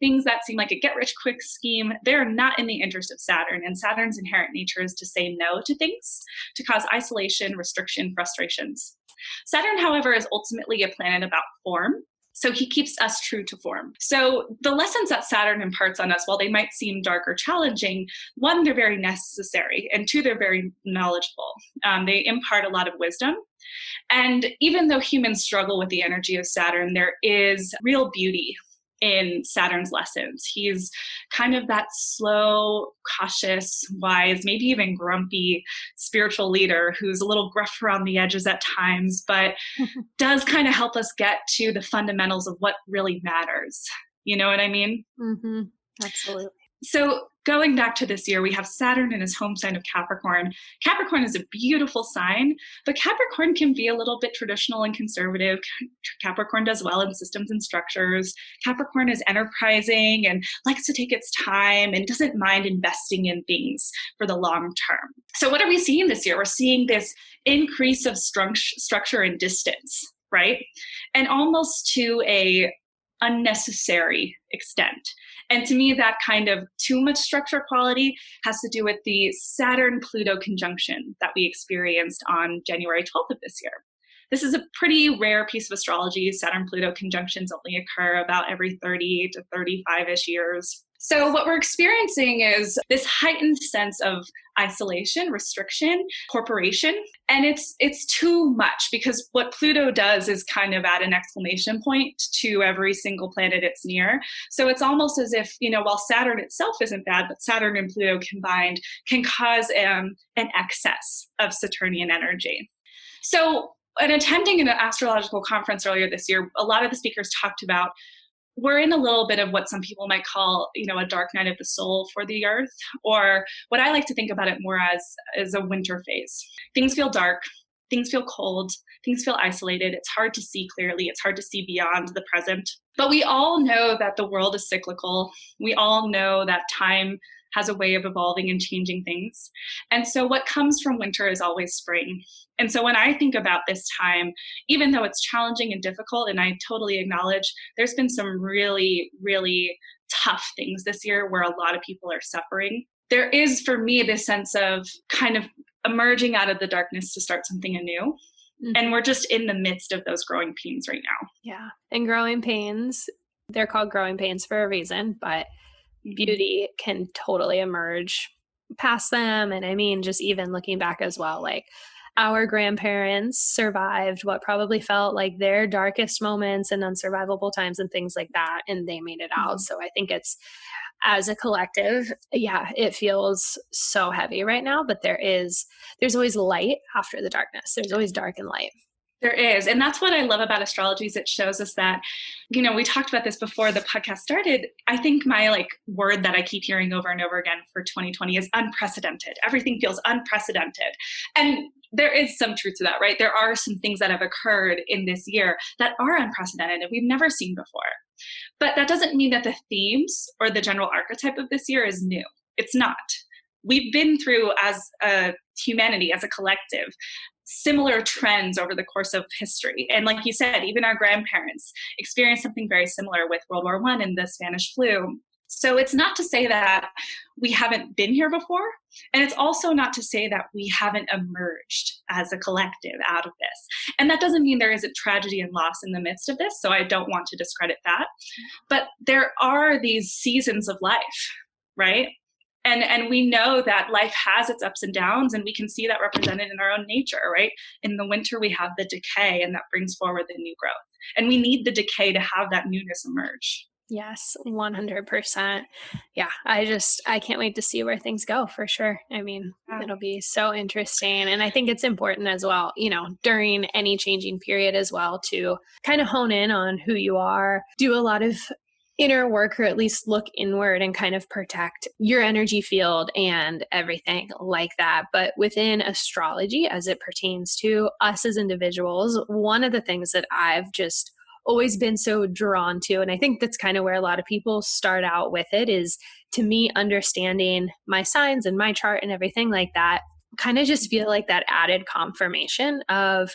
things that seem like a get-rich-quick scheme, they're not in the interest of Saturn. And Saturn's inherent nature is to say no to things, to cause isolation, restriction, frustrations. Saturn, however, is ultimately a planet about form. So he keeps us true to form. So the lessons that Saturn imparts on us, while they might seem dark or challenging, one, they're very necessary, and two, they're very knowledgeable. They impart a lot of wisdom. And even though humans struggle with the energy of Saturn, there is real beauty in Saturn's lessons. He's kind of that slow, cautious, wise, maybe even grumpy spiritual leader who's a little gruff around the edges at times, but does kind of help us get to the fundamentals of what really matters. You know what I mean? Mm-hmm. Absolutely. So going back to this year, we have Saturn in his home sign of Capricorn. Capricorn is a beautiful sign, but Capricorn can be a little bit traditional and conservative. Capricorn does well in systems and structures. Capricorn is enterprising and likes to take its time and doesn't mind investing in things for the long term. So what are we seeing this year? We're seeing this increase of structure and distance, right? And almost to a unnecessary extent. And to me, that kind of too much structure quality has to do with the Saturn-Pluto conjunction that we experienced on January 12th of this year. This is a pretty rare piece of astrology. Saturn-Pluto conjunctions only occur about every 30 to 35-ish years. So what we're experiencing is this heightened sense of isolation, restriction, corporation, and it's too much, because what Pluto does is kind of add an exclamation point to every single planet it's near. So it's almost as if, while Saturn itself isn't bad, but Saturn and Pluto combined can cause an excess of Saturnian energy. So in attending an astrological conference earlier this year, a lot of the speakers talked about we're in a little bit of what some people might call, a dark night of the soul for the earth, or what I like to think about it more as a winter phase. Things feel dark, things feel cold, things feel isolated. It's hard to see clearly. It's hard to see beyond the present. But we all know that the world is cyclical. We all know that time has a way of evolving and changing things. And so what comes from winter is always spring. And so when I think about this time, even though it's challenging and difficult, and I totally acknowledge there's been some really, really tough things this year where a lot of people are suffering, there is for me this sense of kind of emerging out of the darkness to start something anew. Mm-hmm. And we're just in the midst of those growing pains right now. Yeah. And growing pains, they're called growing pains for a reason, but beauty can totally emerge past them. And I mean, just even looking back as well, like our grandparents survived what probably felt like their darkest moments and unsurvivable times and things like that, and they made it out. Mm-hmm. So I think it's, as a collective, it feels so heavy right now, but there's always light after the darkness. There's always dark and light. There is. And that's what I love about astrology, is it shows us that, we talked about this before the podcast started. I think my word that I keep hearing over and over again for 2020 is unprecedented. Everything feels unprecedented. And there is some truth to that, right? There are some things that have occurred in this year that are unprecedented and we've never seen before. But that doesn't mean that the themes or the general archetype of this year is new. It's not. We've been through, as a humanity, as a collective, similar trends over the course of history. And like you said, even our grandparents experienced something very similar with World War I and the Spanish flu. So it's not to say that we haven't been here before. And it's also not to say that we haven't emerged as a collective out of this. And that doesn't mean there isn't tragedy and loss in the midst of this. So I don't want to discredit that. But there are these seasons of life, right? And we know that life has its ups and downs, and we can see that represented in our own nature, right? In the winter, we have the decay, and that brings forward the new growth. And we need the decay to have that newness emerge. Yes, 100%. Yeah, I can't wait to see where things go, for sure. I mean, it'll be so interesting. And I think it's important as well, during any changing period as well, to kind of hone in on who you are, do a lot of inner work, or at least look inward and kind of protect your energy field and everything like that. But within astrology, as it pertains to us as individuals, one of the things that I've just always been so drawn to, and I think that's kind of where a lot of people start out with it, is, to me, understanding my signs and my chart and everything like that kind of just feel like that added confirmation of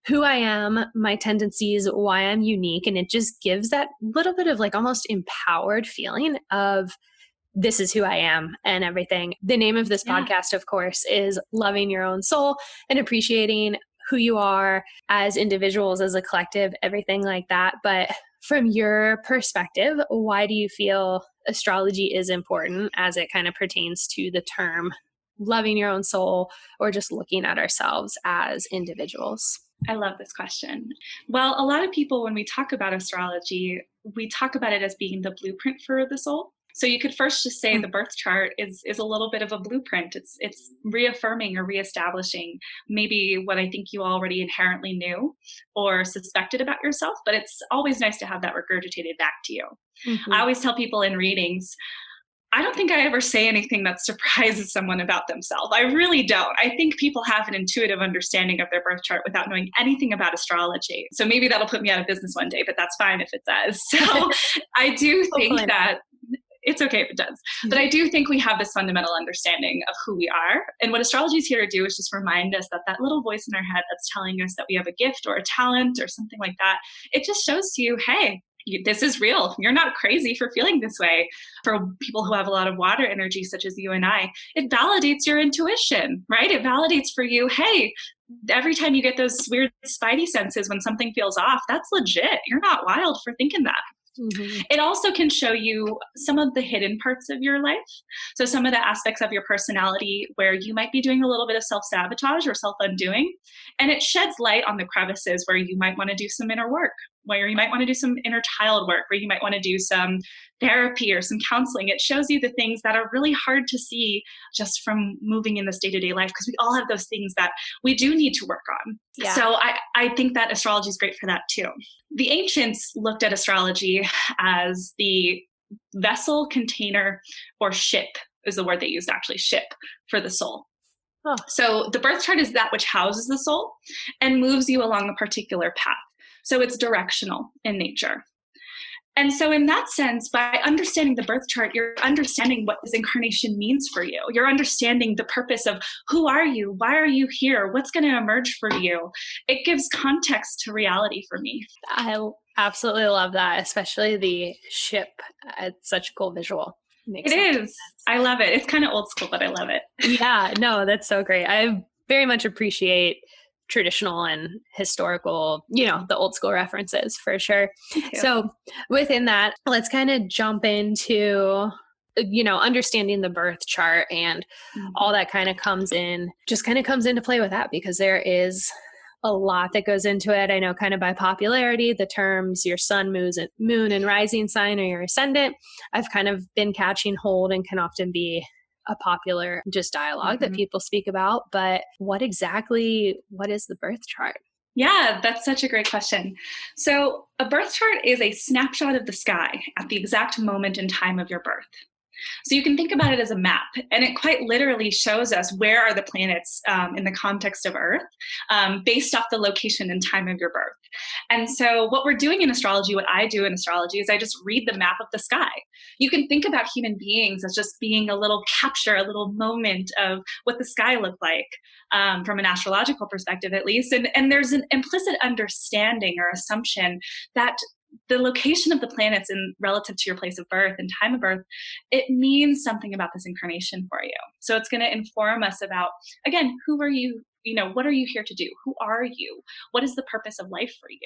who I am, my tendencies, why I'm unique. And it just gives that little bit of almost empowered feeling of, this is who I am and everything. The name of this podcast, of course, is Loving Your Own Soul and appreciating who you are as individuals, as a collective, everything like that. But from your perspective, why do you feel astrology is important as it kind of pertains to the term loving your own soul, or just looking at ourselves as individuals? I love this question. Well, a lot of people, when we talk about astrology, we talk about it as being the blueprint for the soul. So you could first just say the birth chart is a little bit of a blueprint. It's reaffirming or reestablishing maybe what I think you already inherently knew or suspected about yourself, but it's always nice to have that regurgitated back to you. Mm-hmm. I always tell people in readings, I don't think I ever say anything that surprises someone about themselves. I really don't. I think people have an intuitive understanding of their birth chart without knowing anything about astrology. So maybe that'll put me out of business one day, but that's fine if it does. So I do think that it's okay if it does. But I do think we have this fundamental understanding of who we are. And what astrology is here to do is just remind us that that little voice in our head that's telling us that we have a gift or a talent or something like that, it just shows to you, hey, this is real. You're not crazy for feeling this way. For people who have a lot of water energy, such as you and I, it validates your intuition, right? It validates for you, hey, every time you get those weird spidey senses when something feels off, that's legit. You're not wild for thinking that. Mm-hmm. It also can show you some of the hidden parts of your life. So some of the aspects of your personality where you might be doing a little bit of self-sabotage or self-undoing. And it sheds light on the crevices where you might want to do some inner work, where you might want to do some inner child work, where you might want to do some therapy or some counseling. It shows you the things that are really hard to see just from moving in this day-to-day life, because we all have those things that we do need to work on. Yeah. So I think that astrology is great for that too. The ancients looked at astrology as the vessel, container, or ship is the word they used, actually, ship, for the soul. Oh. So the birth chart is that which houses the soul and moves you along a particular path. So it's directional in nature. And so in that sense, by understanding the birth chart, you're understanding what this incarnation means for you. You're understanding the purpose of who are you? Why are you here? What's going to emerge for you? It gives context to reality for me. I absolutely love that, especially the ship. It's such a cool visual. It is. Sense. I love it. It's kind of old school, but I love it. Yeah, no, that's so great. I very much appreciate traditional and historical, the old school references for sure. So within that, let's kind of jump into, understanding the birth chart and all that kind of comes into play with that, because there is a lot that goes into it. I know kind of by popularity, the terms your sun, moon and rising sign, or your ascendant, I've kind of been catching hold and can often be a popular just dialogue that people speak about. But what is the birth chart? Yeah, that's such a great question. So a birth chart is a snapshot of the sky at the exact moment in time of your birth. So you can think about it as a map, and it quite literally shows us where are the planets in the context of Earth based off the location and time of your birth. And so what we're doing in astrology, what I do in astrology, is I just read the map of the sky. You can think about human beings as just being a little capture, a little moment of what the sky looked like from an astrological perspective, at least. And there's an implicit understanding or assumption that the location of the planets in relative to your place of birth and time of birth, it means something about this incarnation for you. So it's going to inform us about, again, who are you? What are you here to do? Who are you? What is the purpose of life for you?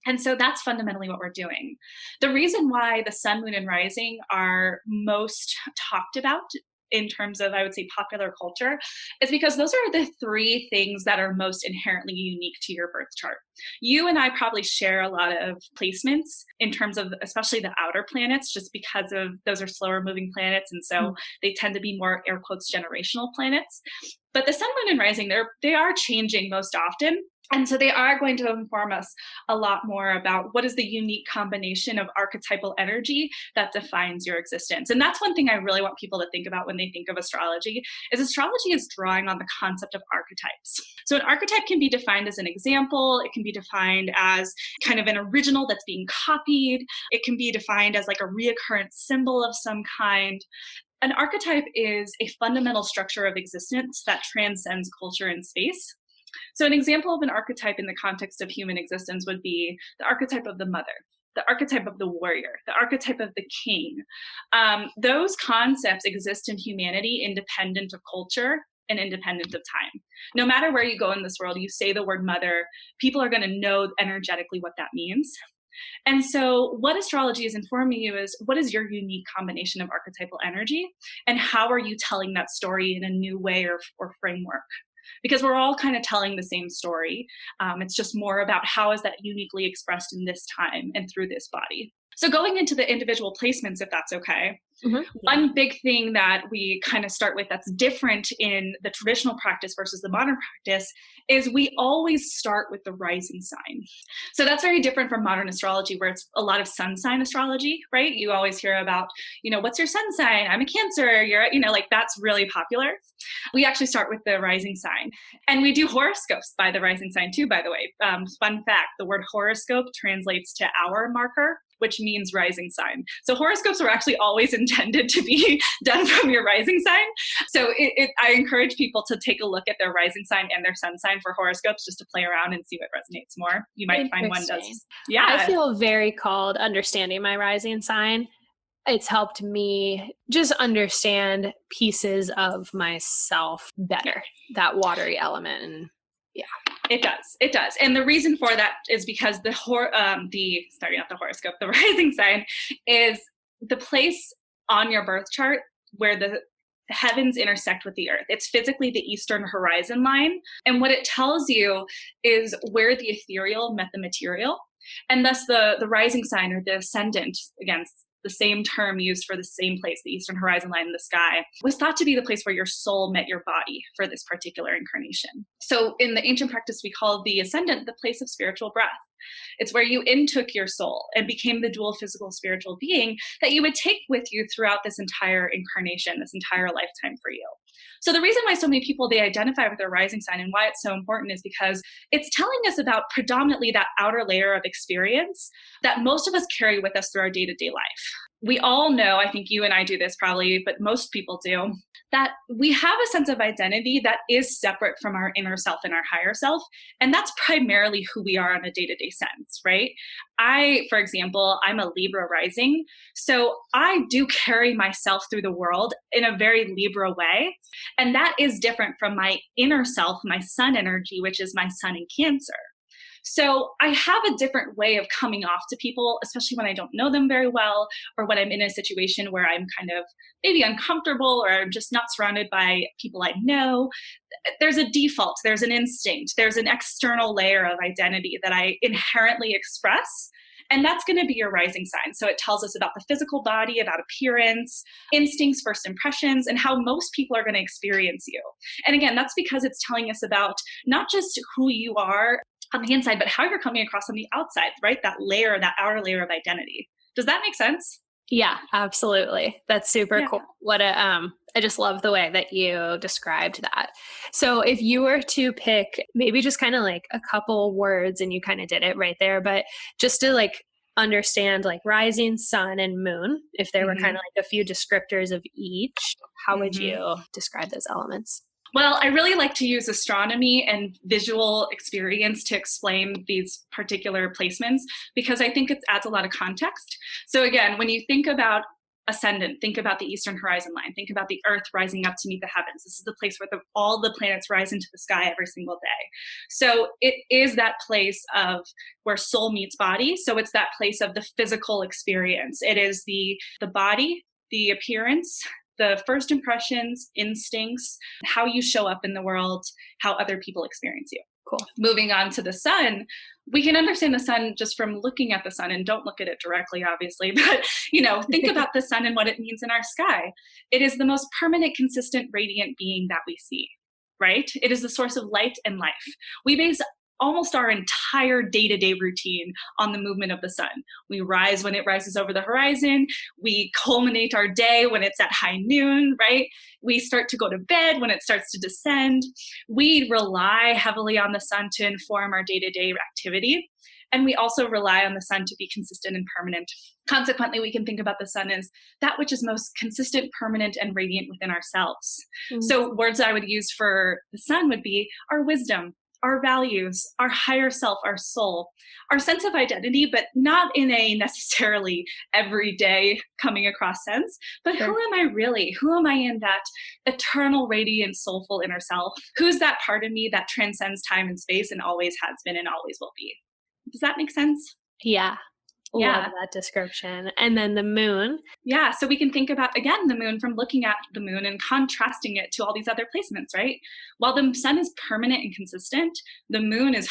And so that's fundamentally what we're doing. The reason why the sun, moon, and rising are most talked about in terms of, I would say, popular culture, is because those are the three things that are most inherently unique to your birth chart. You and I probably share a lot of placements in terms of, especially the outer planets, just because of those are slower moving planets. And so they tend to be more, air quotes, generational planets. But the sun, moon, and rising, they are changing most often. And so they are going to inform us a lot more about what is the unique combination of archetypal energy that defines your existence. And that's one thing I really want people to think about when they think of astrology is drawing on the concept of archetypes. So an archetype can be defined as an example. It can be defined as kind of an original that's being copied. It can be defined as like a reoccurrent symbol of some kind. An archetype is a fundamental structure of existence that transcends culture and space. So an example of an archetype in the context of human existence would be the archetype of the mother, the archetype of the warrior, the archetype of the king. Those concepts exist in humanity independent of culture and independent of time. No matter where you go in this world, you say the word mother, people are going to know energetically what that means. And so what astrology is informing you is, what is your unique combination of archetypal energy, and how are you telling that story in a new way or framework? Because we're all kind of telling the same story. It's just more about how is that uniquely expressed in this time and through this body. So going into the individual placements, if that's okay, Mm-hmm. One big thing that we kind of start with that's different in the traditional practice versus the modern practice is we always start with the rising sign. So that's very different from modern astrology, where it's a lot of sun sign astrology, right? You always hear about, what's your sun sign? I'm a Cancer. You're, like that's really popular. We actually start with the rising sign. And we do horoscopes by the rising sign too, by the way. Fun fact, the word horoscope translates to hour marker, which means rising sign. So horoscopes were actually always intended to be done from your rising sign. So I encourage people to take a look at their rising sign and their sun sign for horoscopes, just to play around and see what resonates more. You might find one does. Yeah. I feel very called understanding my rising sign. It's helped me just understand pieces of myself better, that watery element. And yeah. It does. And the reason for that is because the rising sign is the place on your birth chart where the heavens intersect with the earth. It's physically the eastern horizon line. And what it tells you is where the ethereal met the material. And thus the rising sign, or the ascendant, again, the same term used for the same place, the eastern horizon line in the sky, was thought to be the place where your soul met your body for this particular incarnation. So in the ancient practice, we call the ascendant the place of spiritual breath. It's where you intook your soul and became the dual physical spiritual being that you would take with you throughout this entire incarnation, this entire lifetime for you. So the reason why so many people, they identify with their rising sign and why it's so important is because it's telling us about predominantly that outer layer of experience that most of us carry with us through our day-to-day life. We all know, I think you and I do this probably, but most people do, that we have a sense of identity that is separate from our inner self and our higher self. And that's primarily who we are on a day-to-day sense, right? For example, I'm a Libra rising. So I do carry myself through the world in a very Libra way. And that is different from my inner self, my sun energy, which is my sun in Cancer. So I have a different way of coming off to people, especially when I don't know them very well, or when I'm in a situation where I'm kind of maybe uncomfortable, or I'm just not surrounded by people I know. There's a default, there's an instinct, there's an external layer of identity that I inherently express. And that's going to be your rising sign. So it tells us about the physical body, about appearance, instincts, first impressions, and how most people are going to experience you. And again, that's because it's telling us about not just who you are on the inside, but how you're coming across on the outside, right? That layer, that outer layer of identity. Does that make sense? Yeah, absolutely. That's super cool. I just love the way that you described that. So if you were to pick maybe just kind of like a couple words, and you kind of did it right there, but just to like understand like rising, sun, and moon, if there were kind of like a few descriptors of each, how would you describe those elements? Well, I really like to use astronomy and visual experience to explain these particular placements, because I think it adds a lot of context. So again, when you think about ascendant, think about the eastern horizon line, think about the earth rising up to meet the heavens. This is the place where all the planets rise into the sky every single day. So it is that place of where soul meets body. So it's that place of the physical experience. It is the body, the appearance, the first impressions, instincts, how you show up in the world, how other people experience you. Cool. Moving on to the sun, we can understand the sun just from looking at the sun, and don't look at it directly, obviously, but think about the sun and what it means in our sky. It is the most permanent, consistent, radiant being that we see, right? It is the source of light and life. We base almost our entire day-to-day routine on the movement of the sun. We rise when it rises over the horizon. We culminate our day when it's at high noon, right? We start to go to bed when it starts to descend. We rely heavily on the sun to inform our day-to-day activity. And we also rely on the sun to be consistent and permanent. Consequently, we can think about the sun as that which is most consistent, permanent, and radiant within ourselves. So words I would use for the sun would be our wisdom, our values, our higher self, our soul, our sense of identity, but not in a necessarily everyday coming across sense, but who am I really? Who am I in that eternal, radiant, soulful inner self? Who's that part of me that transcends time and space and always has been and always will be? Does that make sense? Yeah. Love that description. And then the moon. Yeah. So we can think about, again, the moon from looking at the moon and contrasting it to all these other placements, right? While the sun is permanent and consistent, the moon is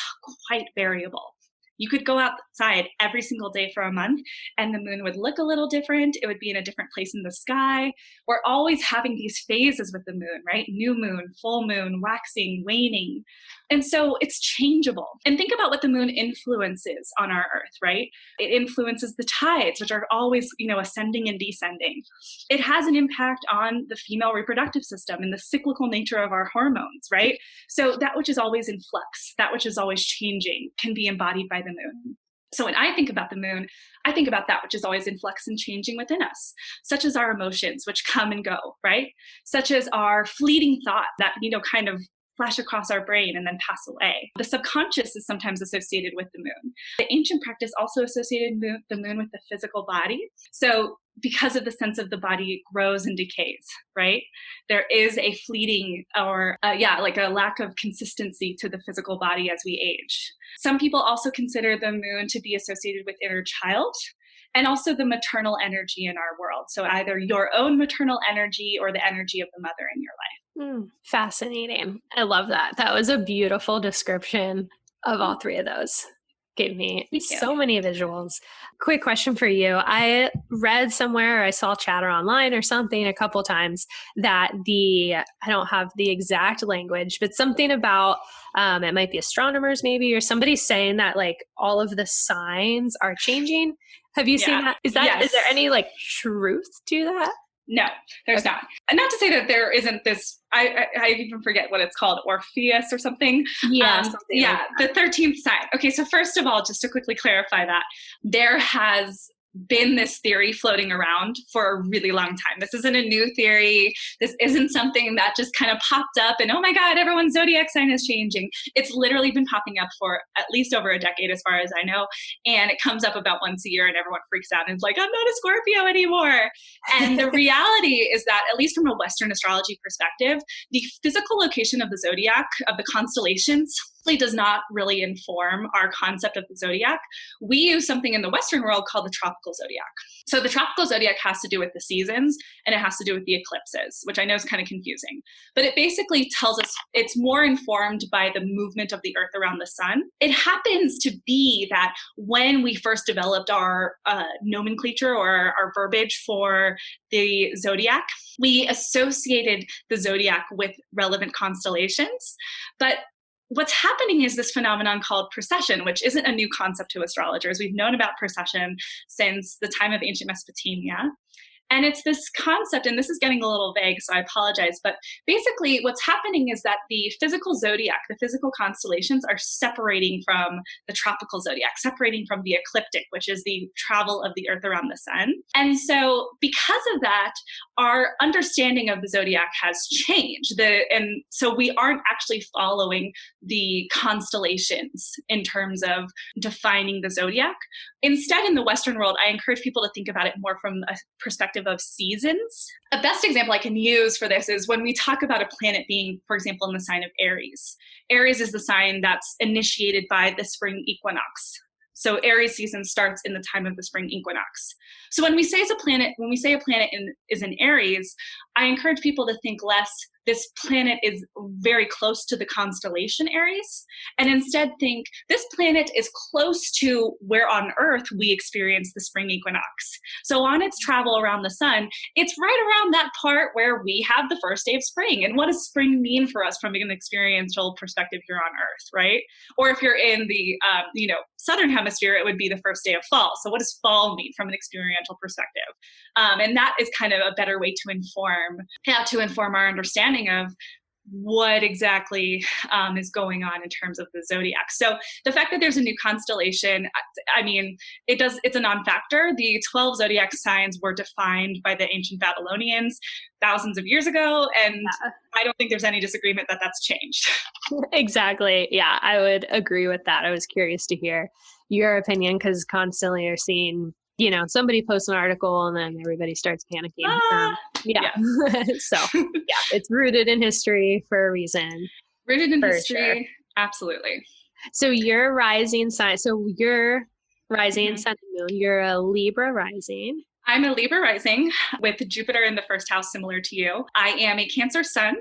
quite variable. You could go outside every single day for a month and the moon would look a little different. It would be in a different place in the sky. We're always having these phases with the moon, right? New moon, full moon, waxing, waning. And so it's changeable. And think about what the moon influences on our Earth, right? It influences the tides, which are always, ascending and descending. It has an impact on the female reproductive system and the cyclical nature of our hormones, right? So that which is always in flux, that which is always changing, can be embodied by the moon. So when I think about the moon, I think about that which is always in flux and changing within us, such as our emotions, which come and go, right? Such as our fleeting thought that, kind of flash across our brain and then pass away. The subconscious is sometimes associated with the moon. The ancient practice also associated the moon with the physical body. So because of the sense of the body grows and decays, right? There is a fleeting or like a lack of consistency to the physical body as we age. Some people also consider the moon to be associated with inner child and also the maternal energy in our world. So either your own maternal energy or the energy of the mother in your life. Fascinating. I love that. That was a beautiful description of all three of those. Gave me so many visuals. Quick question for you. I read somewhere, I saw chatter online or something a couple times that I don't have the exact language, but something about, it might be astronomers maybe, or somebody saying that like all of the signs are changing. Have you seen that? Is there any like truth to that? No, there's not. And not to say that there isn't this, I even forget what it's called, Orpheus or something. Yeah. The 13th sign. Okay, so first of all, just to quickly clarify that, there has been this theory floating around for a really long time. This isn't a new theory. This isn't something that just kind of popped up and, oh my God, everyone's zodiac sign is changing. It's literally been popping up for at least over a decade as far as I know. And it comes up about once a year and everyone freaks out and is like, I'm not a Scorpio anymore. And the reality is that, at least from a Western astrology perspective, the physical location of the zodiac, of the constellations, does not really inform our concept of the zodiac. We use something in the Western world called the tropical zodiac. So the tropical zodiac has to do with the seasons and it has to do with the eclipses, which I know is kind of confusing. But it basically tells us it's more informed by the movement of the Earth around the sun. It happens to be that when we first developed our nomenclature or our verbiage for the zodiac, we associated the zodiac with relevant constellations. But what's happening is this phenomenon called precession, which isn't a new concept to astrologers. We've known about precession since the time of ancient Mesopotamia. And it's this concept, and this is getting a little vague, so I apologize, but basically what's happening is that the physical zodiac, the physical constellations are separating from the tropical zodiac, separating from the ecliptic, which is the travel of the Earth around the sun. And so because of that, our understanding of the zodiac has changed. And so we aren't actually following the constellations in terms of defining the zodiac. Instead, in the Western world, I encourage people to think about it more from a perspective of seasons. A best example I can use for this is when we talk about a planet being, for example, in the sign of Aries. Aries is the sign that's initiated by the spring equinox. So Aries season starts in the time of the spring equinox. So when we say a planet is in Aries, I encourage people to think less, this planet is very close to the constellation Aries, and instead think this planet is close to where on Earth we experience the spring equinox. So on its travel around the sun, it's right around that part where we have the first day of spring. And what does spring mean for us from an experiential perspective here on Earth, right? Or if you're in the southern hemisphere, it would be the first day of fall. So what does fall mean from an experiential perspective? And that is kind of a better way to inform our understanding of what exactly is going on in terms of the zodiac. So the fact that there's a new constellation, I mean, it's a non-factor. The 12 zodiac signs were defined by the ancient Babylonians thousands of years ago, and I don't think there's any disagreement that that's changed. Exactly. Yeah, I would agree with that. I was curious to hear your opinion because constantly you're seeing, somebody posts an article and then everybody starts panicking. So it's rooted in history for a reason. Rooted in history. Sure. Absolutely. So your rising sign, sun and moon, you're a Libra rising. I'm a Libra rising with Jupiter in the first house, similar to you. I am a Cancer sun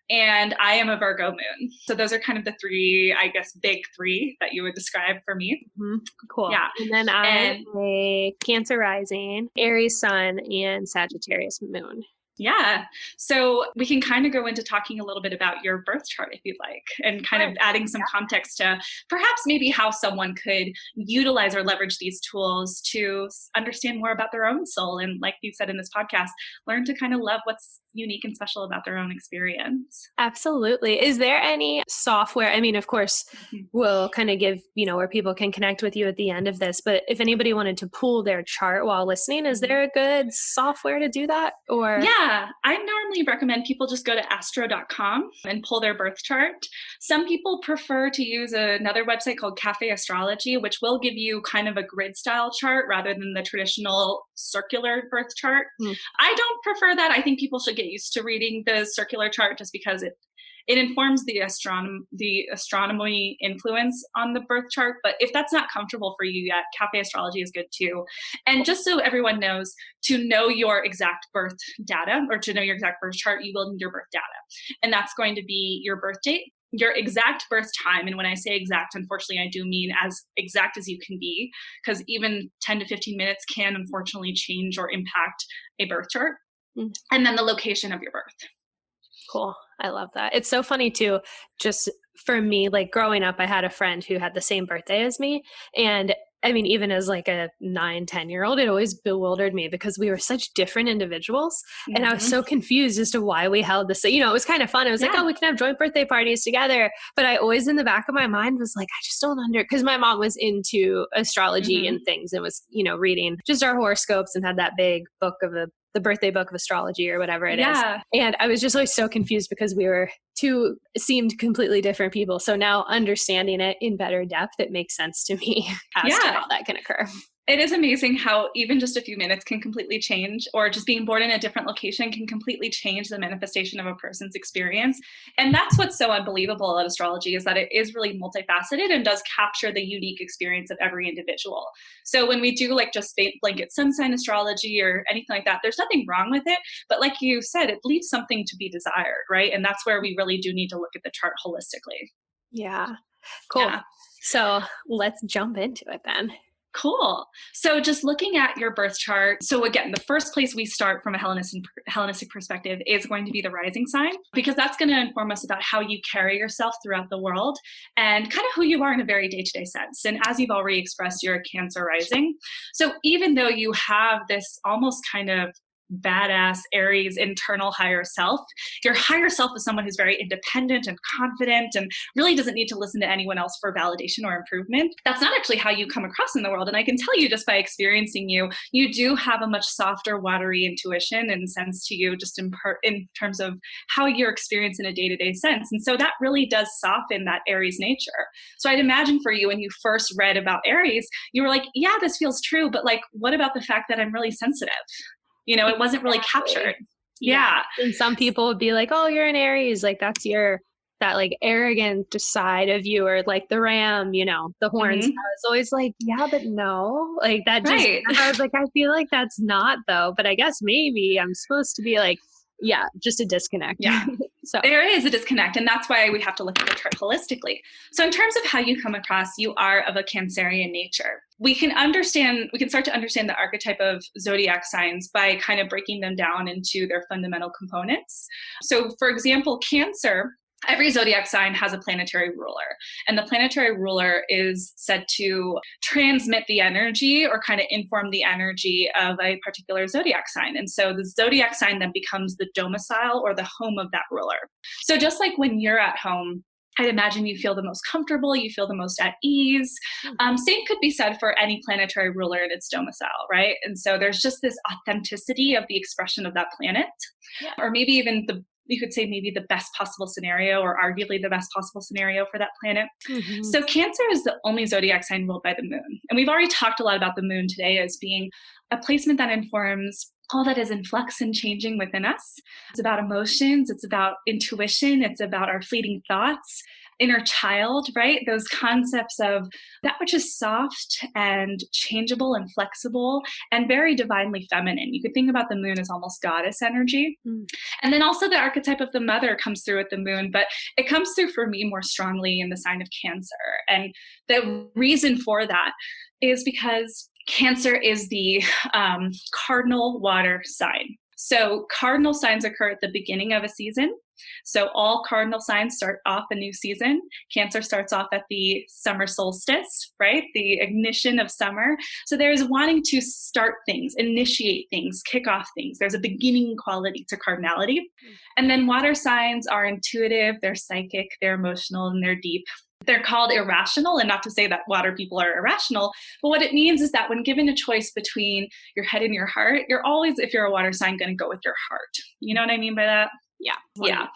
and I am a Virgo moon. So those are kind of the three, I guess, big three that you would describe for me. Mm-hmm. Cool. Yeah. And then I'm a Cancer rising, Aries sun, and Sagittarius moon. Yeah. So we can kind of go into talking a little bit about your birth chart if you'd like, and kind of adding some context to perhaps maybe how someone could utilize or leverage these tools to understand more about their own soul. And like you said in this podcast, learn to kind of love what's unique and special about their own experience. Absolutely. Is there any software? I mean, of course, we'll kind of give, where people can connect with you at the end of this, but if anybody wanted to pull their chart while listening, is there a good software to do that? Or yeah, I normally recommend people just go to astro.com and pull their birth chart. Some people prefer to use another website called Cafe Astrology, which will give you kind of a grid style chart rather than the traditional circular birth chart. I don't prefer that. I think people should get used to reading the circular chart just because it informs the astronomy influence on the birth chart. But if that's not comfortable for you yet, Cafe Astrology is good too. And just so everyone knows, to know your exact birth data or to know your exact birth chart, you will need your birth data. And that's going to be your birth date, your exact birth time. And when I say exact, unfortunately, I do mean as exact as you can be, because even 10 to 15 minutes can unfortunately change or impact a birth chart. And then the location of your birth. Cool. I love that. It's so funny too, just for me, like growing up, I had a friend who had the same birthday as me. And I mean, even as like a 9-10-year-old, it always bewildered me because we were such different individuals. And I was so confused as to why we held this. It was kind of fun. It was like, oh, we can have joint birthday parties together. But I always in the back of my mind was like, I just don't because my mom was into astrology and things and was, reading just our horoscopes and had that big book of the birthday book of astrology or whatever it is. And I was just always so confused because we were seemed completely different people. So now understanding it in better depth, it makes sense to me as to how that can occur. It is amazing how even just a few minutes can completely change, or just being born in a different location can completely change the manifestation of a person's experience. And that's what's so unbelievable at astrology, is that it is really multifaceted and does capture the unique experience of every individual. So when we do like just blanket sun sign astrology or anything like that, there's nothing wrong with it. But like you said, it leaves something to be desired, right? And that's where we really do need to look at the chart holistically. Yeah. Cool. Yeah. So let's jump into it then. Cool. So just looking at your birth chart. So again, the first place we start from a Hellenistic perspective is going to be the rising sign, because that's going to inform us about how you carry yourself throughout the world and kind of who you are in a very day-to-day sense. And as you've already expressed, you're a Cancer rising. So even though you have this almost kind of badass Aries internal higher self, your higher self is someone who's very independent and confident and really doesn't need to listen to anyone else for validation or improvement. That's not actually how you come across in the world. And I can tell you just by experiencing you, you do have a much softer, watery intuition and sense to you, just in terms of how you're experienced in a day-to-day sense. And so that really does soften that Aries nature. So I'd imagine for you, when you first read about Aries, you were like, yeah, this feels true, but like, what about the fact that I'm really sensitive? It wasn't really captured. Yeah. And some people would be like, oh, you're an Aries. Like that's that like arrogant side of you, or like the ram, the horns. I was always like, yeah, but no, like that just, I was like, I feel like that's not though, but I guess maybe I'm supposed to be like, yeah, just a disconnect. Yeah. So there is a disconnect. And that's why we have to look at the chart holistically. So in terms of how you come across, you are of a Cancerian nature. We can start to understand the archetype of zodiac signs by kind of breaking them down into their fundamental components. So for example, Cancer, every zodiac sign has a planetary ruler, and the planetary ruler is said to transmit the energy or kind of inform the energy of a particular zodiac sign. And so the zodiac sign then becomes the domicile or the home of that ruler. So just like when you're at home, I'd imagine you feel the most comfortable, you feel the most at ease. Same could be said for any planetary ruler in its domicile, right? And so there's just this authenticity of the expression of that planet, or maybe even you could say maybe the best possible scenario, or arguably the best possible scenario for that planet. So Cancer is the only zodiac sign ruled by the moon. And we've already talked a lot about the moon today as being a placement that informs all that is in flux and changing within us. It's about emotions. It's about intuition. It's about our fleeting thoughts. inner child, right? Those concepts of that which is soft and changeable and flexible and very divinely feminine. You could think about the moon as almost goddess energy. And then also the archetype of the mother comes through with the moon, but it comes through for me more strongly in the sign of Cancer. And the reason for that is because Cancer is the cardinal water sign. So cardinal signs occur at the beginning of a season. So all cardinal signs start off a new season. Cancer starts off at the summer solstice, right? The ignition of summer. So there's wanting to start things, initiate things, kick off things. There's a beginning quality to cardinality. And then water signs are intuitive, they're psychic, they're emotional, and they're deep. They're called irrational, and not to say that water people are irrational, but what it means is that when given a choice between your head and your heart, you're always, if you're a water sign, going to go with your heart. You know what I mean by that? Yeah. 100%. Yeah.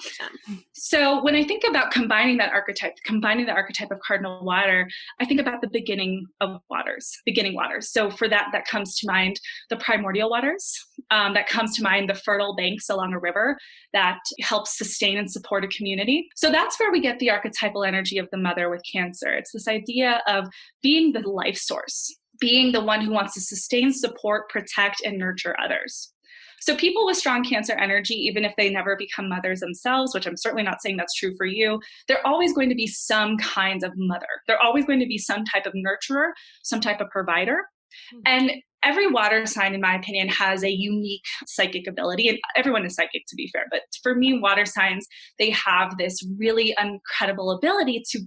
So when I think about combining the archetype of cardinal water, I think about the beginning waters. So for that comes to mind the primordial waters. That comes to mind the fertile banks along a river that helps sustain and support a community. So that's where we get the archetypal energy of the mother with Cancer. It's this idea of being the life source, being the one who wants to sustain, support, protect, and nurture others. So people with strong Cancer energy, even if they never become mothers themselves, which I'm certainly not saying that's true for you, they're always going to be some kinds of mother. They're always going to be some type of nurturer, some type of provider. And every water sign, in my opinion, has a unique psychic ability. And everyone is psychic, to be fair. But for me, water signs, they have this really incredible ability to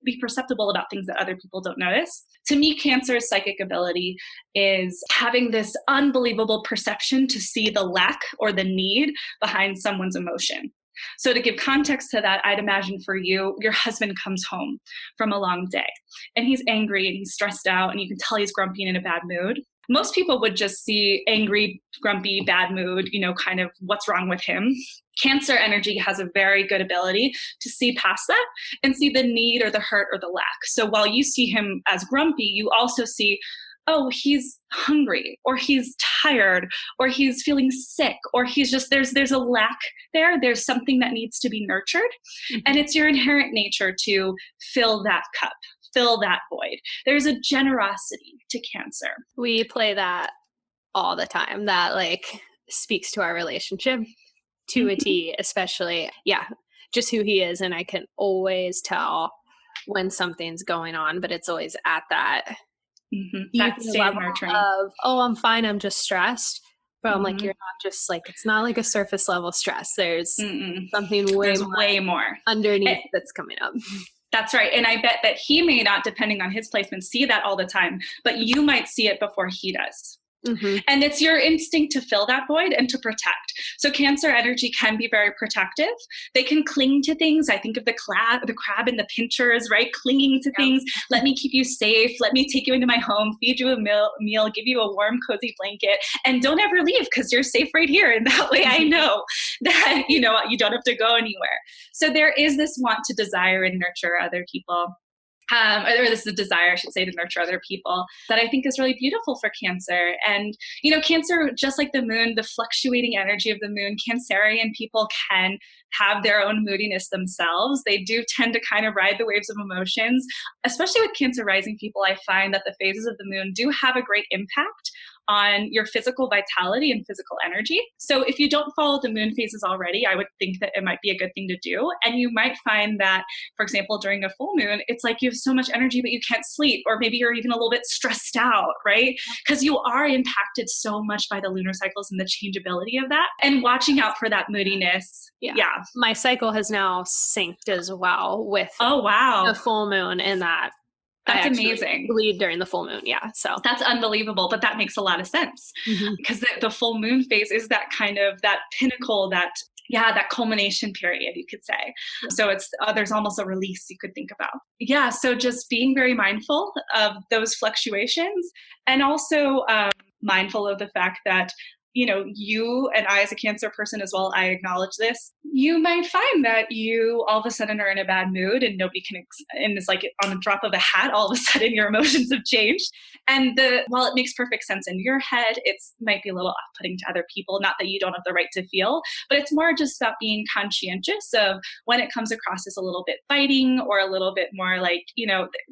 be perceptible about things that other people don't notice. To me, Cancer's psychic ability is having this unbelievable perception to see the lack or the need behind someone's emotion. So to give context to that, I'd imagine for you, your husband comes home from a long day and he's angry and he's stressed out and you can tell he's grumpy and in a bad mood. Most people would just see angry, grumpy, bad mood, kind of what's wrong with him. Cancer energy has a very good ability to see past that and see the need or the hurt or the lack. So while you see him as grumpy, you also see, oh, he's hungry, or he's tired, or he's feeling sick, or he's just, there's a lack there. There's something that needs to be nurtured. And it's your inherent nature to fill that cup, fill that void. There's a generosity to Cancer. We play that all the time. That speaks to our relationship to a T, especially. Yeah, just who he is. And I can always tell when something's going on, but it's always at that that state of nurturing of, oh, I'm fine, I'm just stressed. But I'm you're not just it's not like a surface level stress. There's something way more underneath that's coming up. That's right. And I bet that he may not, depending on his placement, see that all the time, but you might see it before he does. And it's your instinct to fill that void and to protect. So Cancer energy can be very protective. They can cling to things. I think of the crab and the pinchers, right? Clinging to things. Let me keep you safe. Let me take you into my home, feed you a meal, give you a warm, cozy blanket, and don't ever leave because you're safe right here. And that way I know that, you don't have to go anywhere. So there is this want to desire and nurture other people. Or this is a desire, I should say, to nurture other people that I think is really beautiful for Cancer. And, Cancer, just like the moon, the fluctuating energy of the moon, Cancerian people can have their own moodiness themselves. They do tend to kind of ride the waves of emotions. Especially with Cancer rising people, I find that the phases of the moon do have a great impact on your physical vitality and physical energy. So if you don't follow the moon phases already, I would think that it might be a good thing to do. And you might find that, for example, during a full moon, it's like you have so much energy, but you can't sleep, or maybe you're even a little bit stressed out, right? Because you are impacted so much by the lunar cycles and the changeability of that, and watching out for that moodiness. Yeah. My cycle has now synced as well with the full moon in that. That's amazing. Bleed during the full moon. Yeah. So that's unbelievable, but that makes a lot of sense because the full moon phase is that kind of that pinnacle, that culmination period, you could say. So it's, there's almost a release you could think about. Yeah. So just being very mindful of those fluctuations, and also mindful of the fact that you and I as a Cancer person as well, I acknowledge this. You might find that you all of a sudden are in a bad mood and nobody can, and it's like on the drop of a hat, all of a sudden your emotions have changed. And while it makes perfect sense in your head, it might be a little off-putting to other people. Not that you don't have the right to feel, but it's more just about being conscientious of when it comes across as a little bit biting or a little bit more like,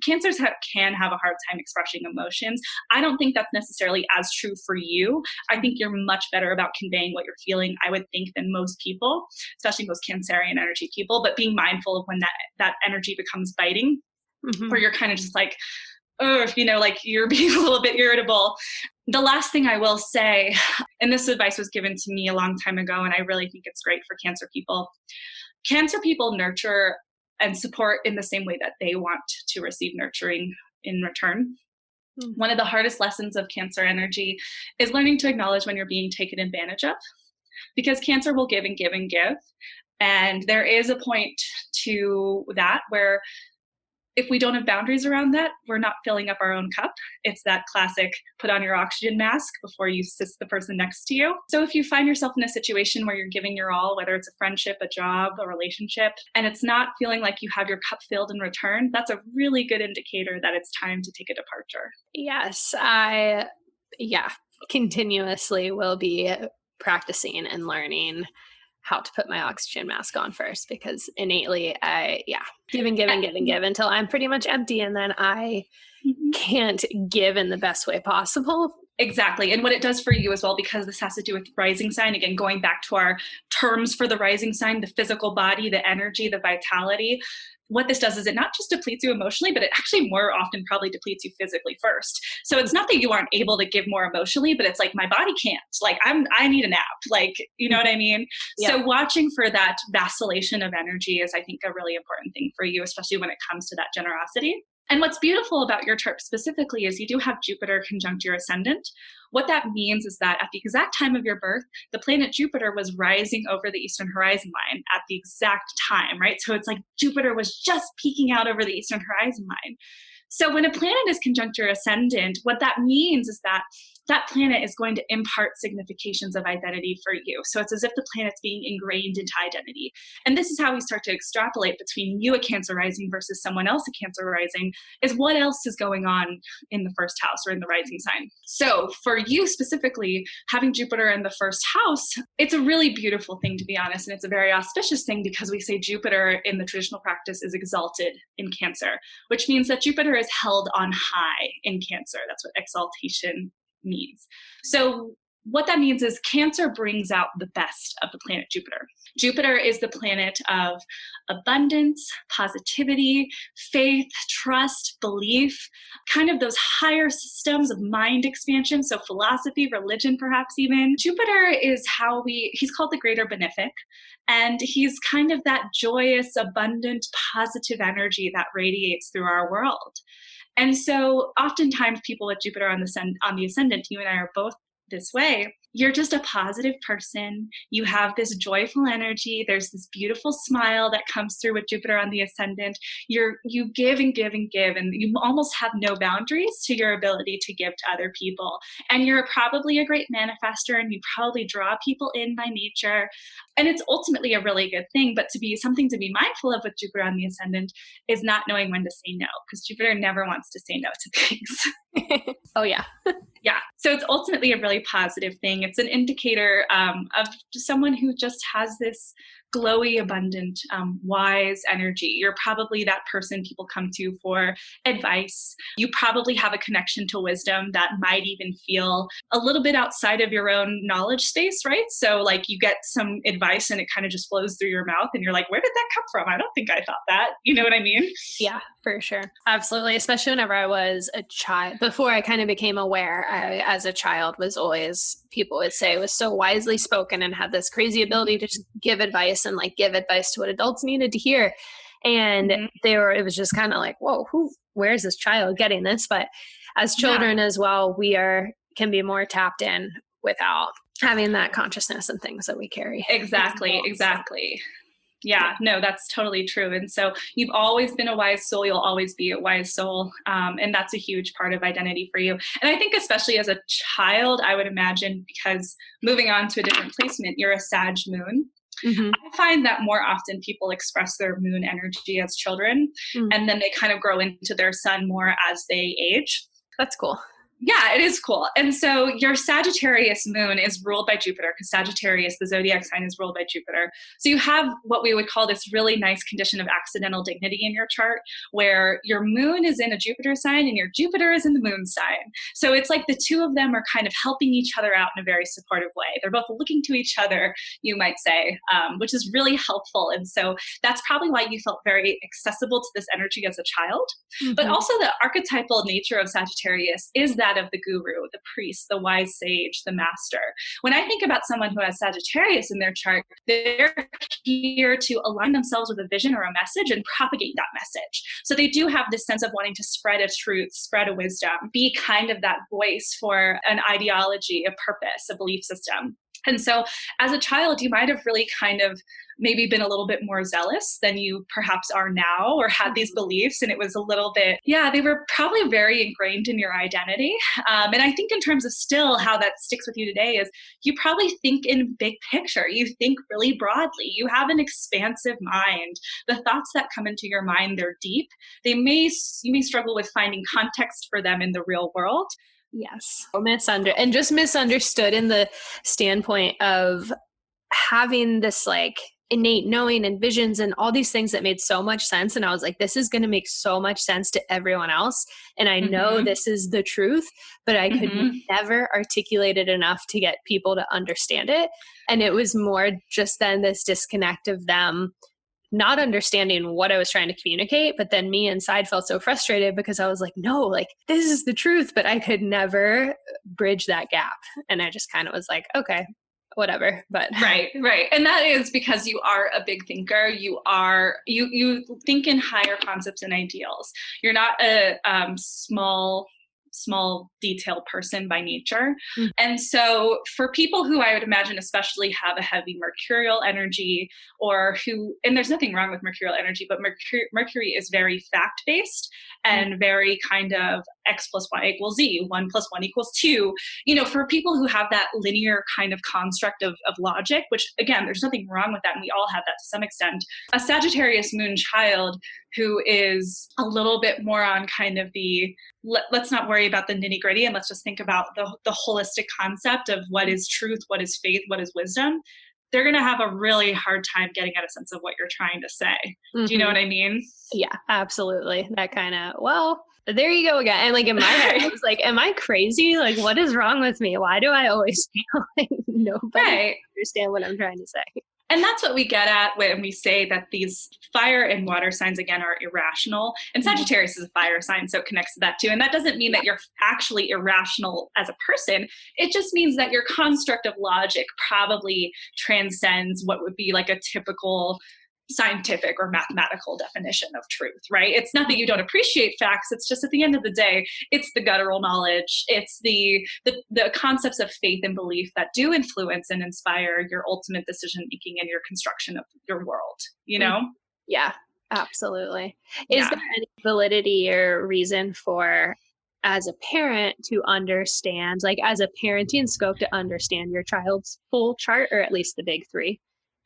Cancers can have a hard time expressing emotions. I don't think that's necessarily as true for you. I think you're much better about conveying what you're feeling, I would think, than most people, especially most Cancerian energy people, but being mindful of when that energy becomes biting, where you're kind of just like, like you're being a little bit irritable. The last thing I will say, and this advice was given to me a long time ago, and I really think it's great for Cancer people. Cancer people nurture and support in the same way that they want to receive nurturing in return. One of the hardest lessons of Cancer energy is learning to acknowledge when you're being taken advantage of, because Cancer will give and give and give. And there is a point to that where if we don't have boundaries around that, we're not filling up our own cup. It's that classic put on your oxygen mask before you assist the person next to you. So if you find yourself in a situation where you're giving your all, whether it's a friendship, a job, a relationship, and it's not feeling like you have your cup filled in return, that's a really good indicator that it's time to take a departure. Yes, continuously will be practicing and learning how to put my oxygen mask on first, because innately give until I'm pretty much empty, and then I can't give in the best way possible. Exactly. And what it does for you as well, because this has to do with rising sign, again, going back to our terms for the rising sign, the physical body, the energy, the vitality, what this does is it not just depletes you emotionally, but it actually more often probably depletes you physically first. So it's not that you aren't able to give more emotionally, but it's like, my body can't, like, I need a nap. Like, you know what I mean? Yeah. So watching for that vacillation of energy is, I think, a really important thing for you, especially when it comes to that generosity. And what's beautiful about your chart specifically is you do have Jupiter conjunct your ascendant. What that means is that at the exact time of your birth, the planet Jupiter was rising over the eastern horizon line at the exact time, right? So it's like Jupiter was just peeking out over the eastern horizon line. So when a planet is conjunct your ascendant, what that means is that that planet is going to impart significations of identity for you. So it's as if the planet's being ingrained into identity. And this is how we start to extrapolate between you, a Cancer rising, versus someone else, a Cancer rising, is what else is going on in the first house or in the rising sign. So for you specifically, having Jupiter in the first house, it's a really beautiful thing, to be honest. And it's a very auspicious thing, because we say Jupiter in the traditional practice is exalted in Cancer, which means that Jupiter is held on high in Cancer. That's what exaltation means. So what that means is Cancer brings out the best of the planet Jupiter. Jupiter is the planet of abundance, positivity, faith, trust, belief, kind of those higher systems of mind expansion. So philosophy, religion, perhaps even. Jupiter is he's called the greater benefic. And he's kind of that joyous, abundant, positive energy that radiates through our world. And so oftentimes people with Jupiter on the ascendant, you and I are both this way, you're just a positive person. You have this joyful energy. There's this beautiful smile that comes through with Jupiter on the ascendant. You give and give and give, and you almost have no boundaries to your ability to give to other people. And you're probably a great manifester, and you probably draw people in by nature. And it's ultimately a really good thing, but something to be mindful of with Jupiter on the ascendant is not knowing when to say no, because Jupiter never wants to say no to things. Oh, yeah. Yeah. So it's ultimately a really positive thing. It's an indicator of someone who just has this glowy, abundant, wise energy. You're probably that person people come to for advice. You probably have a connection to wisdom that might even feel a little bit outside of your own knowledge space, right? So like you get some advice and it kind of just flows through your mouth and you're like, where did that come from? I don't think I thought that. You know what I mean? Yeah, for sure. Absolutely. Especially whenever I was a child, before I kind of became aware, as a child was always, people would say it was so wisely spoken and had this crazy ability to just give advice and like give advice to what adults needed to hear. And it was just kind of like, whoa, where is this child getting this? But as children as well, can be more tapped in without having that consciousness and things that we carry. Exactly. Yeah, no, that's totally true. And so you've always been a wise soul. You'll always be a wise soul. And that's a huge part of identity for you. And I think especially as a child, I would imagine, because moving on to a different placement, you're a Sag moon. Mm-hmm. I find that more often people express their moon energy as children, and then they kind of grow into their sun more as they age. That's cool. Yeah, it is cool. And so your Sagittarius moon is ruled by Jupiter, because Sagittarius, the zodiac sign, is ruled by Jupiter. So you have what we would call this really nice condition of accidental dignity in your chart, where your moon is in a Jupiter sign and your Jupiter is in the moon sign. So it's like the two of them are kind of helping each other out in a very supportive way. They're both looking to each other, you might say, which is really helpful. And so that's probably why you felt very accessible to this energy as a child. Mm-hmm. But also the archetypal nature of Sagittarius is that of the guru, the priest, the wise sage, the master. When I think about someone who has Sagittarius in their chart, they're here to align themselves with a vision or a message and propagate that message. So they do have this sense of wanting to spread a truth, spread a wisdom, be kind of that voice for an ideology, a purpose, a belief system. And so as a child, you might have really kind of maybe been a little bit more zealous than you perhaps are now, or had these beliefs. And it was a little bit, they were probably very ingrained in your identity. And I think in terms of still how that sticks with you today is you probably think in big picture. You think really broadly. You have an expansive mind. The thoughts that come into your mind, they're deep. You may struggle with finding context for them in the real world. Yes. Misunderstood in the standpoint of having this like innate knowing and visions and all these things that made so much sense. And I was like, this is going to make so much sense to everyone else. And I know this is the truth, but I could never articulate it enough to get people to understand it. And it was more just then this disconnect of them not understanding what I was trying to communicate, but then me inside felt so frustrated because I was like, no, like this is the truth, but I could never bridge that gap. And I just kind of was like, okay, whatever. But right. And that is because you are a big thinker. You think in higher concepts and ideals. You're not a small detailed person by nature. And so for people who I would imagine especially have a heavy mercurial energy, and there's nothing wrong with mercurial energy, but Mercury is very fact-based and very kind of X plus Y equals Z, 1 plus 1 equals 2. For people who have that linear kind of construct of logic, which again, there's nothing wrong with that. And we all have that to some extent. A Sagittarius moon child who is a little bit more on kind of let's not worry about the nitty gritty and let's just think about the holistic concept of what is truth, what is faith, what is wisdom. They're going to have a really hard time getting at a sense of what you're trying to say. Do you know what I mean? Yeah, absolutely. That kind of, there you go again. And like in my head, I was like, am I crazy? Like, what is wrong with me? Why do I always feel like nobody understand what I'm trying to say? And that's what we get at when we say that these fire and water signs, again, are irrational. And Sagittarius is a fire sign, so it connects to that too. And that doesn't mean that you're actually irrational as a person. It just means that your construct of logic probably transcends what would be like a typical scientific or mathematical definition of truth, right? It's not that you don't appreciate facts. It's just at the end of the day, it's the guttural knowledge. It's the concepts of faith and belief that do influence and inspire your ultimate decision making and your construction of your world, Yeah, absolutely. Is there any validity or reason for, as a parent, to understand, like as a parenting scope, to understand your child's full chart, or at least the big three?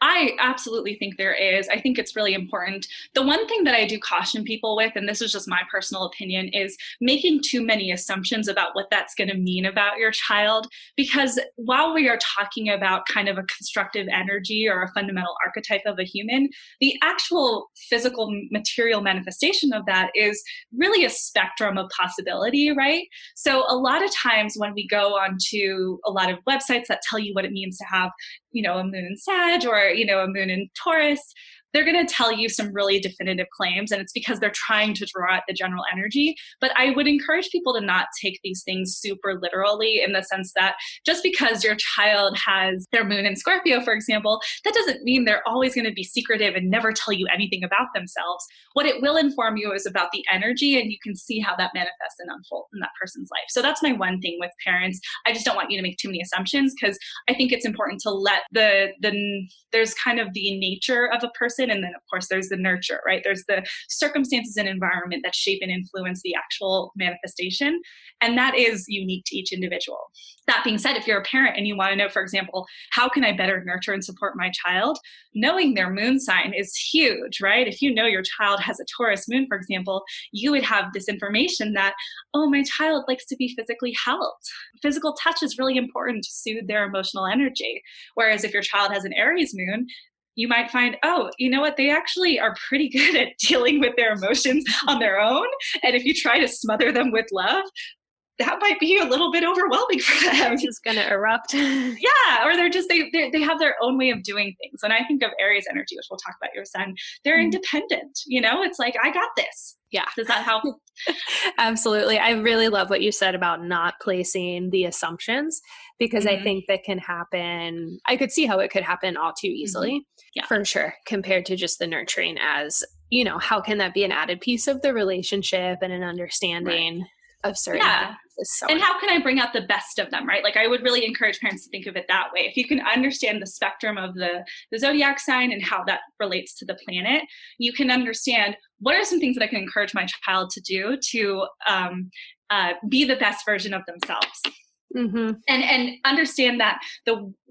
I absolutely think there is. I think it's really important. The one thing that I do caution people with, and this is just my personal opinion, is making too many assumptions about what that's going to mean about your child. Because while we are talking about kind of a constructive energy or a fundamental archetype of a human, the actual physical material manifestation of that is really a spectrum of possibility, right? So a lot of times when we go onto a lot of websites that tell you what it means to have, a moon in Sag or, a moon in Taurus, they're going to tell you some really definitive claims, and it's because they're trying to draw out the general energy. But I would encourage people to not take these things super literally, in the sense that just because your child has their moon in Scorpio, for example, that doesn't mean they're always going to be secretive and never tell you anything about themselves. What it will inform you is about the energy, and you can see how that manifests and unfolds in that person's life. So that's my one thing with parents. I just don't want you to make too many assumptions, because I think it's important to let there's kind of the nature of a person person. And then of course there's the nurture, right? There's the circumstances and environment that shape and influence the actual manifestation. And that is unique to each individual. That being said, if you're a parent and you want to know, for example, how can I better nurture and support my child? Knowing their moon sign is huge, right? If you know your child has a Taurus moon, for example, you would have this information that, oh, my child likes to be physically held. Physical touch is really important to soothe their emotional energy. Whereas if your child has an Aries moon, you might find, oh, you know what? They actually are pretty good at dealing with their emotions on their own. And if you try to smother them with love, that might be a little bit overwhelming for them. They're just going to erupt. Yeah, or they have their own way of doing things. When I think of Aries energy, which we'll talk about your sun, they're independent. It's like, I got this. Yeah. Does that help? Absolutely. I really love what you said about not placing the assumptions, because I think that can happen. I could see how it could happen all too easily, for sure, compared to just the nurturing as, how can that be an added piece of the relationship and an understanding of certain things. So and how can I bring out the best of them, right? Like I would really encourage parents to think of it that way. If you can understand the spectrum of the zodiac sign and how that relates to the planet, you can understand what are some things that I can encourage my child to do to be the best version of themselves. And understand that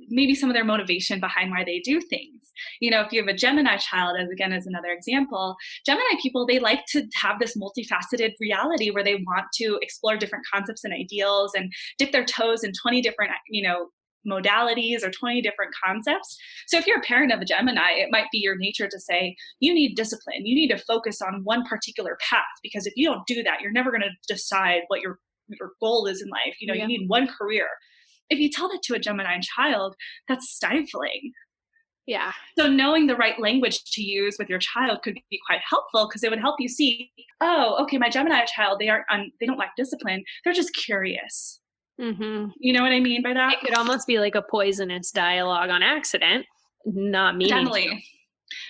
maybe some of their motivation behind why they do things. If you have a Gemini child, as another example, Gemini people, they like to have this multifaceted reality where they want to explore different concepts and ideals and dip their toes in 20 different, modalities or 20 different concepts. So if you're a parent of a Gemini, it might be your nature to say, you need discipline. You need to focus on one particular path, because if you don't do that, you're never going to decide what your goal is in life. You need one career. If you tell that to a Gemini child, that's stifling. Yeah. So knowing the right language to use with your child could be quite helpful, because it would help you see, oh, okay, my Gemini child, they don't lack discipline. They're just curious. You know what I mean by that? It could almost be like a poisonous dialogue on accident, not meaning. Definitely.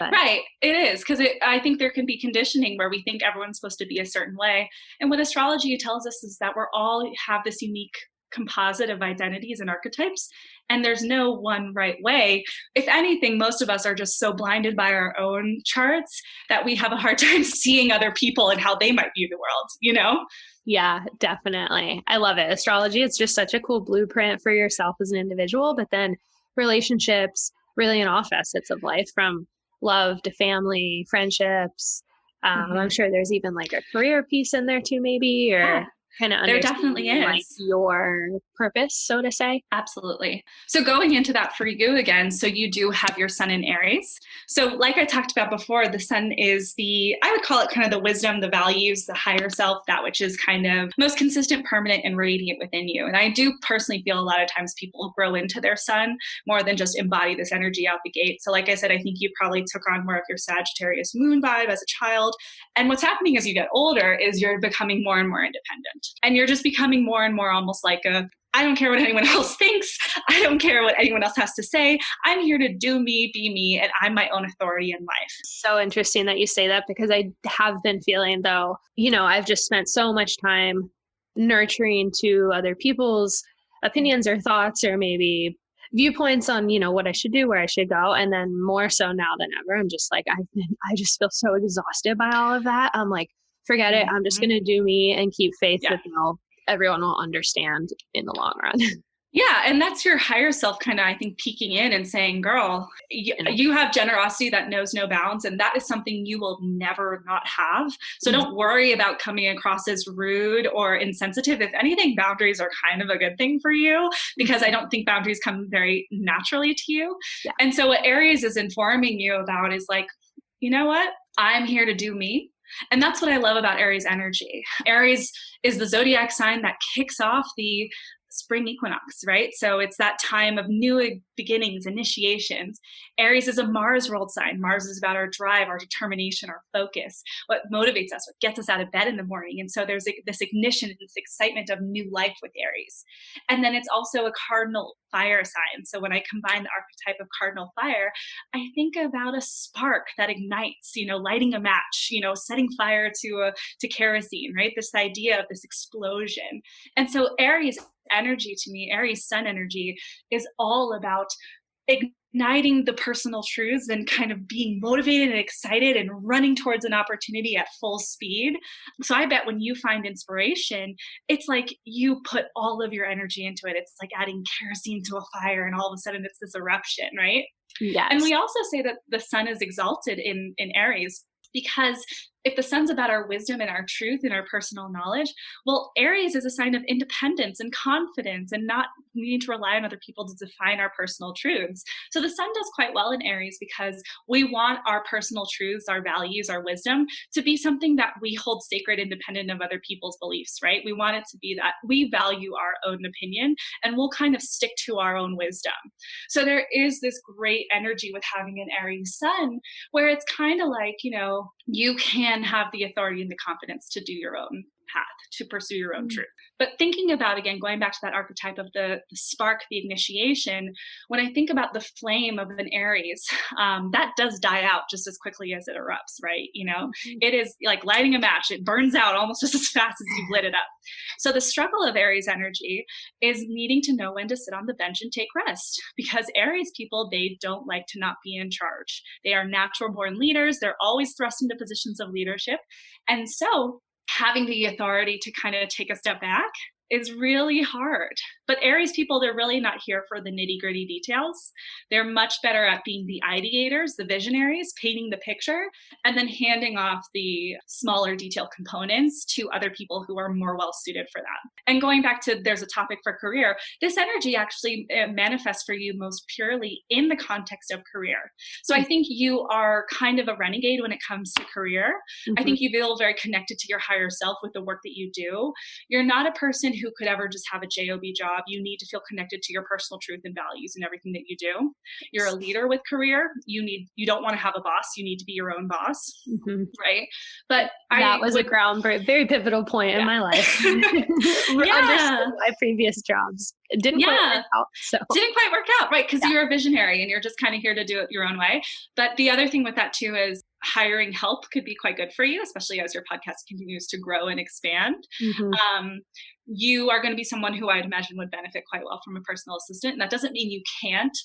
Right. It is, because I think there can be conditioning where we think everyone's supposed to be a certain way. And what astrology tells us is that we're all have this unique composite of identities and archetypes, and there's no one right way. If anything, most of us are just so blinded by our own charts that we have a hard time seeing other people and how they might view the world, Yeah, definitely. I love it. Astrology, it's just such a cool blueprint for yourself as an individual, but then relationships really in all facets of life, from love to family, friendships. I'm sure there's even like a career piece in there too, maybe, or kind of there definitely is, like your purpose, so to say. Absolutely. So going into that for you again, so you do have your sun in Aries. So like I talked about before, the sun is I would call it kind of the wisdom, the values, the higher self, that which is kind of most consistent, permanent, and radiant within you. And I do personally feel a lot of times people grow into their sun more than just embody this energy out the gate. So like I said, I think you probably took on more of your Sagittarius moon vibe as a child. And what's happening as you get older is you're becoming more and more independent. And you're just becoming more and more almost like I don't care what anyone else thinks. I don't care what anyone else has to say. I'm here to do me, be me, and I'm my own authority in life. So interesting that you say that, because I have been feeling, though, I've just spent so much time nurturing to other people's opinions or thoughts, or maybe viewpoints on, what I should do, where I should go. And then more so now than ever, I'm just like, I just feel so exhausted by all of that. I'm like, forget it. I'm just going to do me and keep faith that everyone will understand in the long run. Yeah. And that's your higher self kind of, I think, peeking in and saying, girl, you have generosity that knows no bounds. And that is something you will never not have. So don't worry about coming across as rude or insensitive. If anything, boundaries are kind of a good thing for you, because I don't think boundaries come very naturally to you. Yeah. And so what Aries is informing you about is like, you know what? I'm here to do me. And that's what I love about Aries energy. Aries is the zodiac sign that kicks off the spring equinox, right? So it's that time of new beginnings, initiations. Aries is a Mars ruled sign. Mars is about our drive, our determination, our focus, what motivates us, what gets us out of bed in the morning. And so there's this ignition, this excitement of new life with Aries. And then it's also a cardinal fire sign. So when I combine the archetype of cardinal fire, I think about a spark that ignites, lighting a match, setting fire to kerosene, right? This idea of this explosion. And so Aries energy to me, Aries sun energy, is all about igniting the personal truths and kind of being motivated and excited and running towards an opportunity at full speed. So I bet when you find inspiration, it's like you put all of your energy into it. It's like adding kerosene to a fire, and all of a sudden it's this eruption, right? Yes. And we also say that the sun is exalted in Aries, because if the sun's about our wisdom and our truth and our personal knowledge, well, Aries is a sign of independence and confidence and not needing to rely on other people to define our personal truths. So the sun does quite well in Aries because we want our personal truths, our values, our wisdom to be something that we hold sacred, independent of other people's beliefs, right? We want it to be that we value our own opinion and we'll kind of stick to our own wisdom. So there is this great energy with having an Aries sun where it's kind of like, you can have the authority and the confidence to do your own path, to pursue your own truth. But thinking about, again, going back to that archetype of the spark, the initiation, when I think about the flame of an Aries, that does die out just as quickly as it erupts, right? It is like lighting a match. It burns out almost just as fast as you've lit it up. So the struggle of Aries energy is needing to know when to sit on the bench and take rest, because Aries people, they don't like to not be in charge. They are natural born leaders. They're always thrust into positions of leadership. And so having the authority to kind of take a step back is really hard. But Aries people, they're really not here for the nitty-gritty details. They're much better at being the ideators, the visionaries, painting the picture, and then handing off the smaller detailed components to other people who are more well-suited for that. And going back to, there's a topic for career, this energy actually manifests for you most purely in the context of career. So I think you are kind of a renegade when it comes to career. I think you feel very connected to your higher self with the work that you do. You're not a person who could ever just have a job job. You need to feel connected to your personal truth and values in everything that you do. You're a leader with career. You don't want to have a boss. You need to be your own boss, right? But that was a very pivotal point in my life. Understood my previous jobs. It didn't quite work out. Didn't quite work out, right? Because you're a visionary and you're just kind of here to do it your own way. But the other thing with that too is hiring help could be quite good for you, especially as your podcast continues to grow and expand. You are going to be someone who I'd imagine would benefit quite well from a personal assistant. And that doesn't mean you can't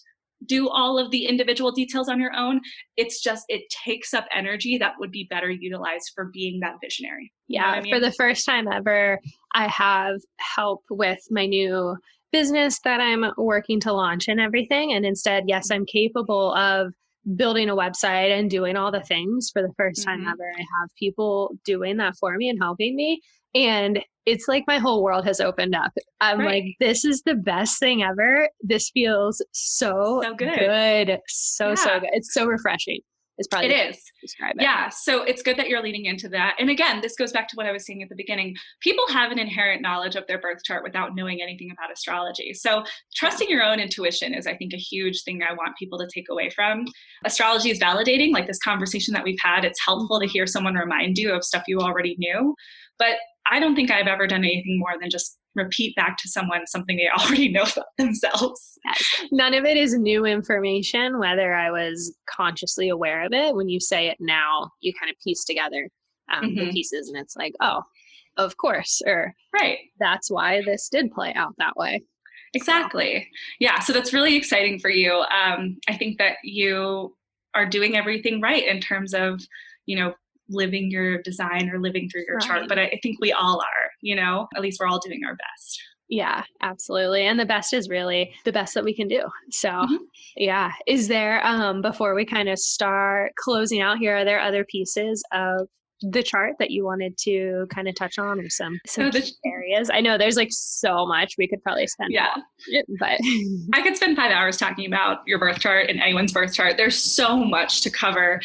do all of the individual details on your own. It's just, it takes up energy that would be better utilized for being that visionary. You know what I mean? For the first time ever, I have help with my new business that I'm working to launch and everything. And instead, yes, I'm capable of building a website and doing all the things. For the first time ever, I have people doing that for me and helping me. And it's like my whole world has opened up. I'm like, this is the best thing ever. This feels so good. So good. It's so refreshing. It's probably it is. Describe it. Yeah. So it's good that you're leaning into that. And again, this goes back to what I was saying at the beginning. People have an inherent knowledge of their birth chart without knowing anything about astrology. So trusting your own intuition is, I think, a huge thing I want people to take away from. Astrology is validating, like this conversation that we've had. It's helpful to hear someone remind you of stuff you already knew. But I don't think I've ever done anything more than just repeat back to someone something they already know about themselves. None of it is new information, whether I was consciously aware of it. When you say it now, you kind of piece together the pieces and it's like, oh, of course, or that's why this did play out that way. Exactly. Yeah. So that's really exciting for you. I think that you are doing everything right in terms of, living your design or living through your chart. But I think we all are, at least we're all doing our best. Yeah, absolutely. And the best is really the best that we can do. So is there, before we kind of start closing out here, are there other pieces of the chart that you wanted to kind of touch on, or some areas? I know there's like so much we could probably spend on it, but I could spend 5 hours talking about your birth chart and anyone's birth chart. There's so much to cover.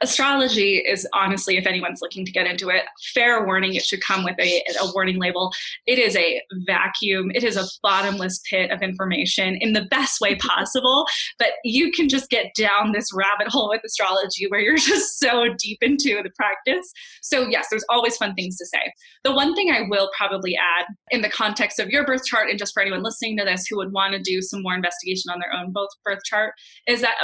Astrology is honestly, if anyone's looking to get into it, fair warning, it should come with a warning label. It is a vacuum. It is a bottomless pit of information in the best way possible. But you can just get down this rabbit hole with astrology where you're just so deep into the practice. So yes, there's always fun things to say. The one thing I will probably add in the context of your birth chart, and just for anyone listening to this who would want to do some more investigation on their own birth chart, is that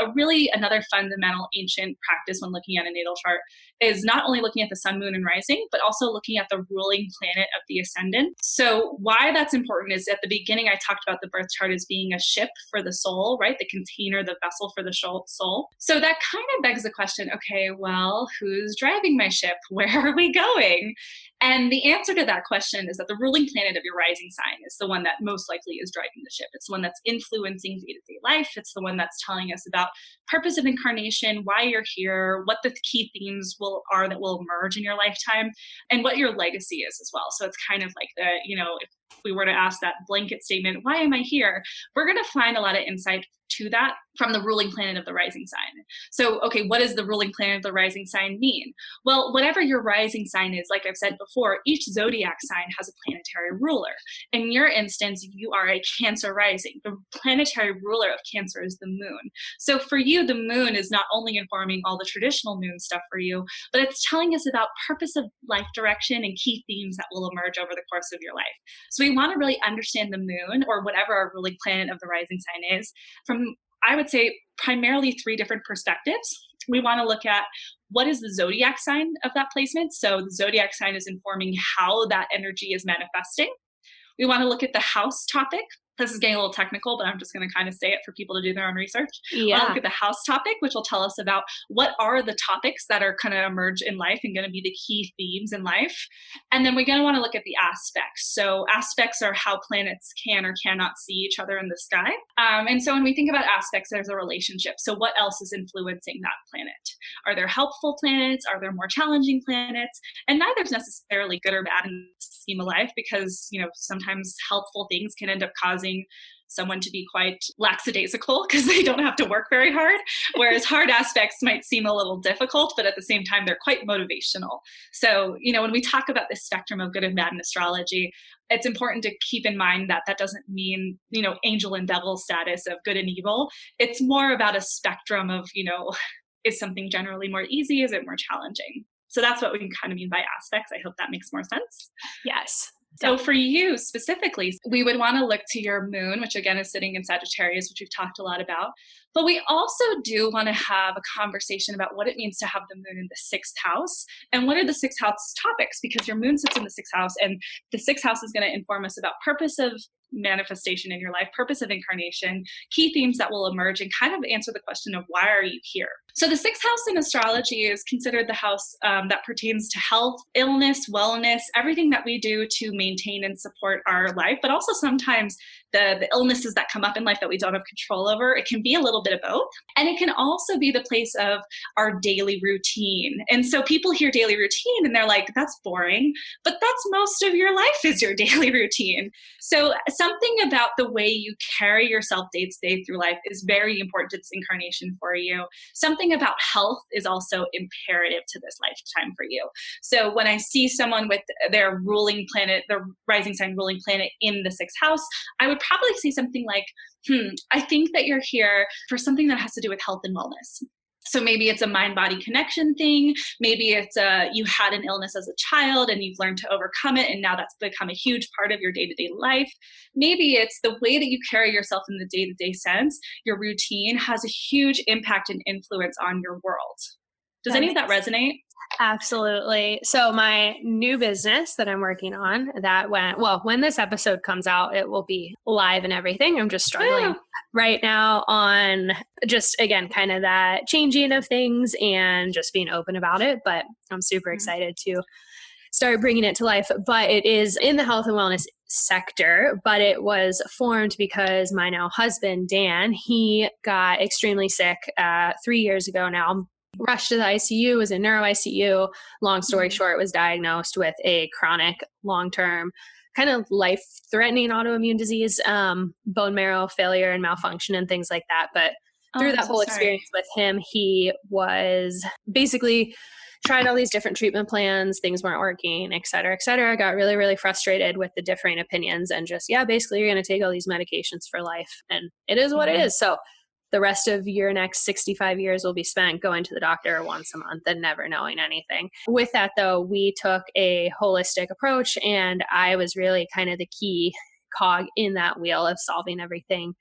another fundamental ancient practice when looking looking at a natal chart is not only looking at the sun, moon, and rising, but also looking at the ruling planet of the ascendant. So why that's important is at the beginning, I talked about the birth chart as being a ship for the soul, right? The container, the vessel for the soul. So that kind of begs the question, okay, well, who's driving my ship? Where are we going? And the answer to that question is that the ruling planet of your rising sign is the one that most likely is driving the ship. It's the one that's influencing day-to-day life. It's the one that's telling us about purpose of incarnation, why you're here, what the key themes are that will emerge in your lifetime, and what your legacy is as well. So it's kind of like if we were to ask that blanket statement, why am I here? We're going to find a lot of insight to that from the ruling planet of the rising sign. So, okay, what does the ruling planet of the rising sign mean? Well, whatever your rising sign is, like I've said before, each zodiac sign has a planetary ruler. In your instance, you are a Cancer rising. The planetary ruler of Cancer is the moon. So for you, the moon is not only informing all the traditional moon stuff for you, but it's telling us about purpose of life direction and key themes that will emerge over the course of your life. So we want to really understand the moon, or whatever our ruling planet of the rising sign is, from, I would say, primarily 3 different perspectives. We want to look at what is the zodiac sign of that placement. So the zodiac sign is informing how that energy is manifesting. We want to look at the house topic. This is getting a little technical, but I'm just going to kind of say it for people to do their own research. Yeah. We'll look at the house topic, which will tell us about what are the topics that are going to emerge in life and going to be the key themes in life. And then we're going to want to look at the aspects. So aspects are how planets can or cannot see each other in the sky. And so when we think about aspects, there's a relationship. So what else is influencing that planet? Are there helpful planets? Are there more challenging planets? And neither is necessarily good or bad in the scheme of life, because, sometimes helpful things can end up causing someone to be quite lackadaisical because they don't have to work very hard, whereas hard aspects might seem a little difficult, but at the same time, they're quite motivational. So, when we talk about this spectrum of good and bad in astrology, it's important to keep in mind that that doesn't mean, angel and devil status of good and evil. It's more about a spectrum of, is something generally more easy? Is it more challenging? So that's what we can kind of mean by aspects. I hope that makes more sense. Yes. So for you specifically, we would want to look to your moon, which again is sitting in Sagittarius, which we've talked a lot about. But we also do want to have a conversation about what it means to have the moon in the 6th house. And what are the 6th house topics? Because your moon sits in the 6th house, and the 6th house is going to inform us about purpose of manifestation in your life, purpose of incarnation, key themes that will emerge, and kind of answer the question of why are you here? So the 6th house in astrology is considered the house that pertains to health, illness, wellness, everything that we do to maintain and support our life, but also sometimes the illnesses that come up in life that we don't have control over. It can be a little bit of both. And it can also be the place of our daily routine. And so people hear daily routine and they're like, that's boring, but that's most of your life is your daily routine. So something about the way you carry yourself day to day through life is very important to this incarnation for you. Something about health is also imperative to this lifetime for you. So when I see someone with their ruling planet, their rising sign ruling planet in the 6th house, I would probably say something like, I think that you're here for something that has to do with health and wellness. So maybe it's a mind-body connection thing. Maybe it's you had an illness as a child and you've learned to overcome it, and now that's become a huge part of your day-to-day life. Maybe it's the way that you carry yourself in the day-to-day sense. Your routine has a huge impact and influence on your world. Does any of that resonate? Absolutely. So my new business that I'm working on, when this episode comes out, it will be live and everything. I'm just struggling right now on just, again, kind of that changing of things and just being open about it. But I'm super excited to start bringing it to life. But it is in the health and wellness sector, but it was formed because my now husband, Dan, he got extremely sick 3 years ago now. Rushed to the ICU, was in neuro ICU. Long story short, was diagnosed with a chronic, long-term, kind of life-threatening autoimmune disease, bone marrow failure and malfunction and things like that. But through that whole experience with him, he was basically tried all these different treatment plans. Things weren't working, et cetera, et cetera. Got really, really frustrated with the differing opinions and just, basically you're going to take all these medications for life. And it is what it is. So the rest of your next 65 years will be spent going to the doctor once a month and never knowing anything. With that, though, we took a holistic approach, and I was really kind of the key cog in that wheel of solving everything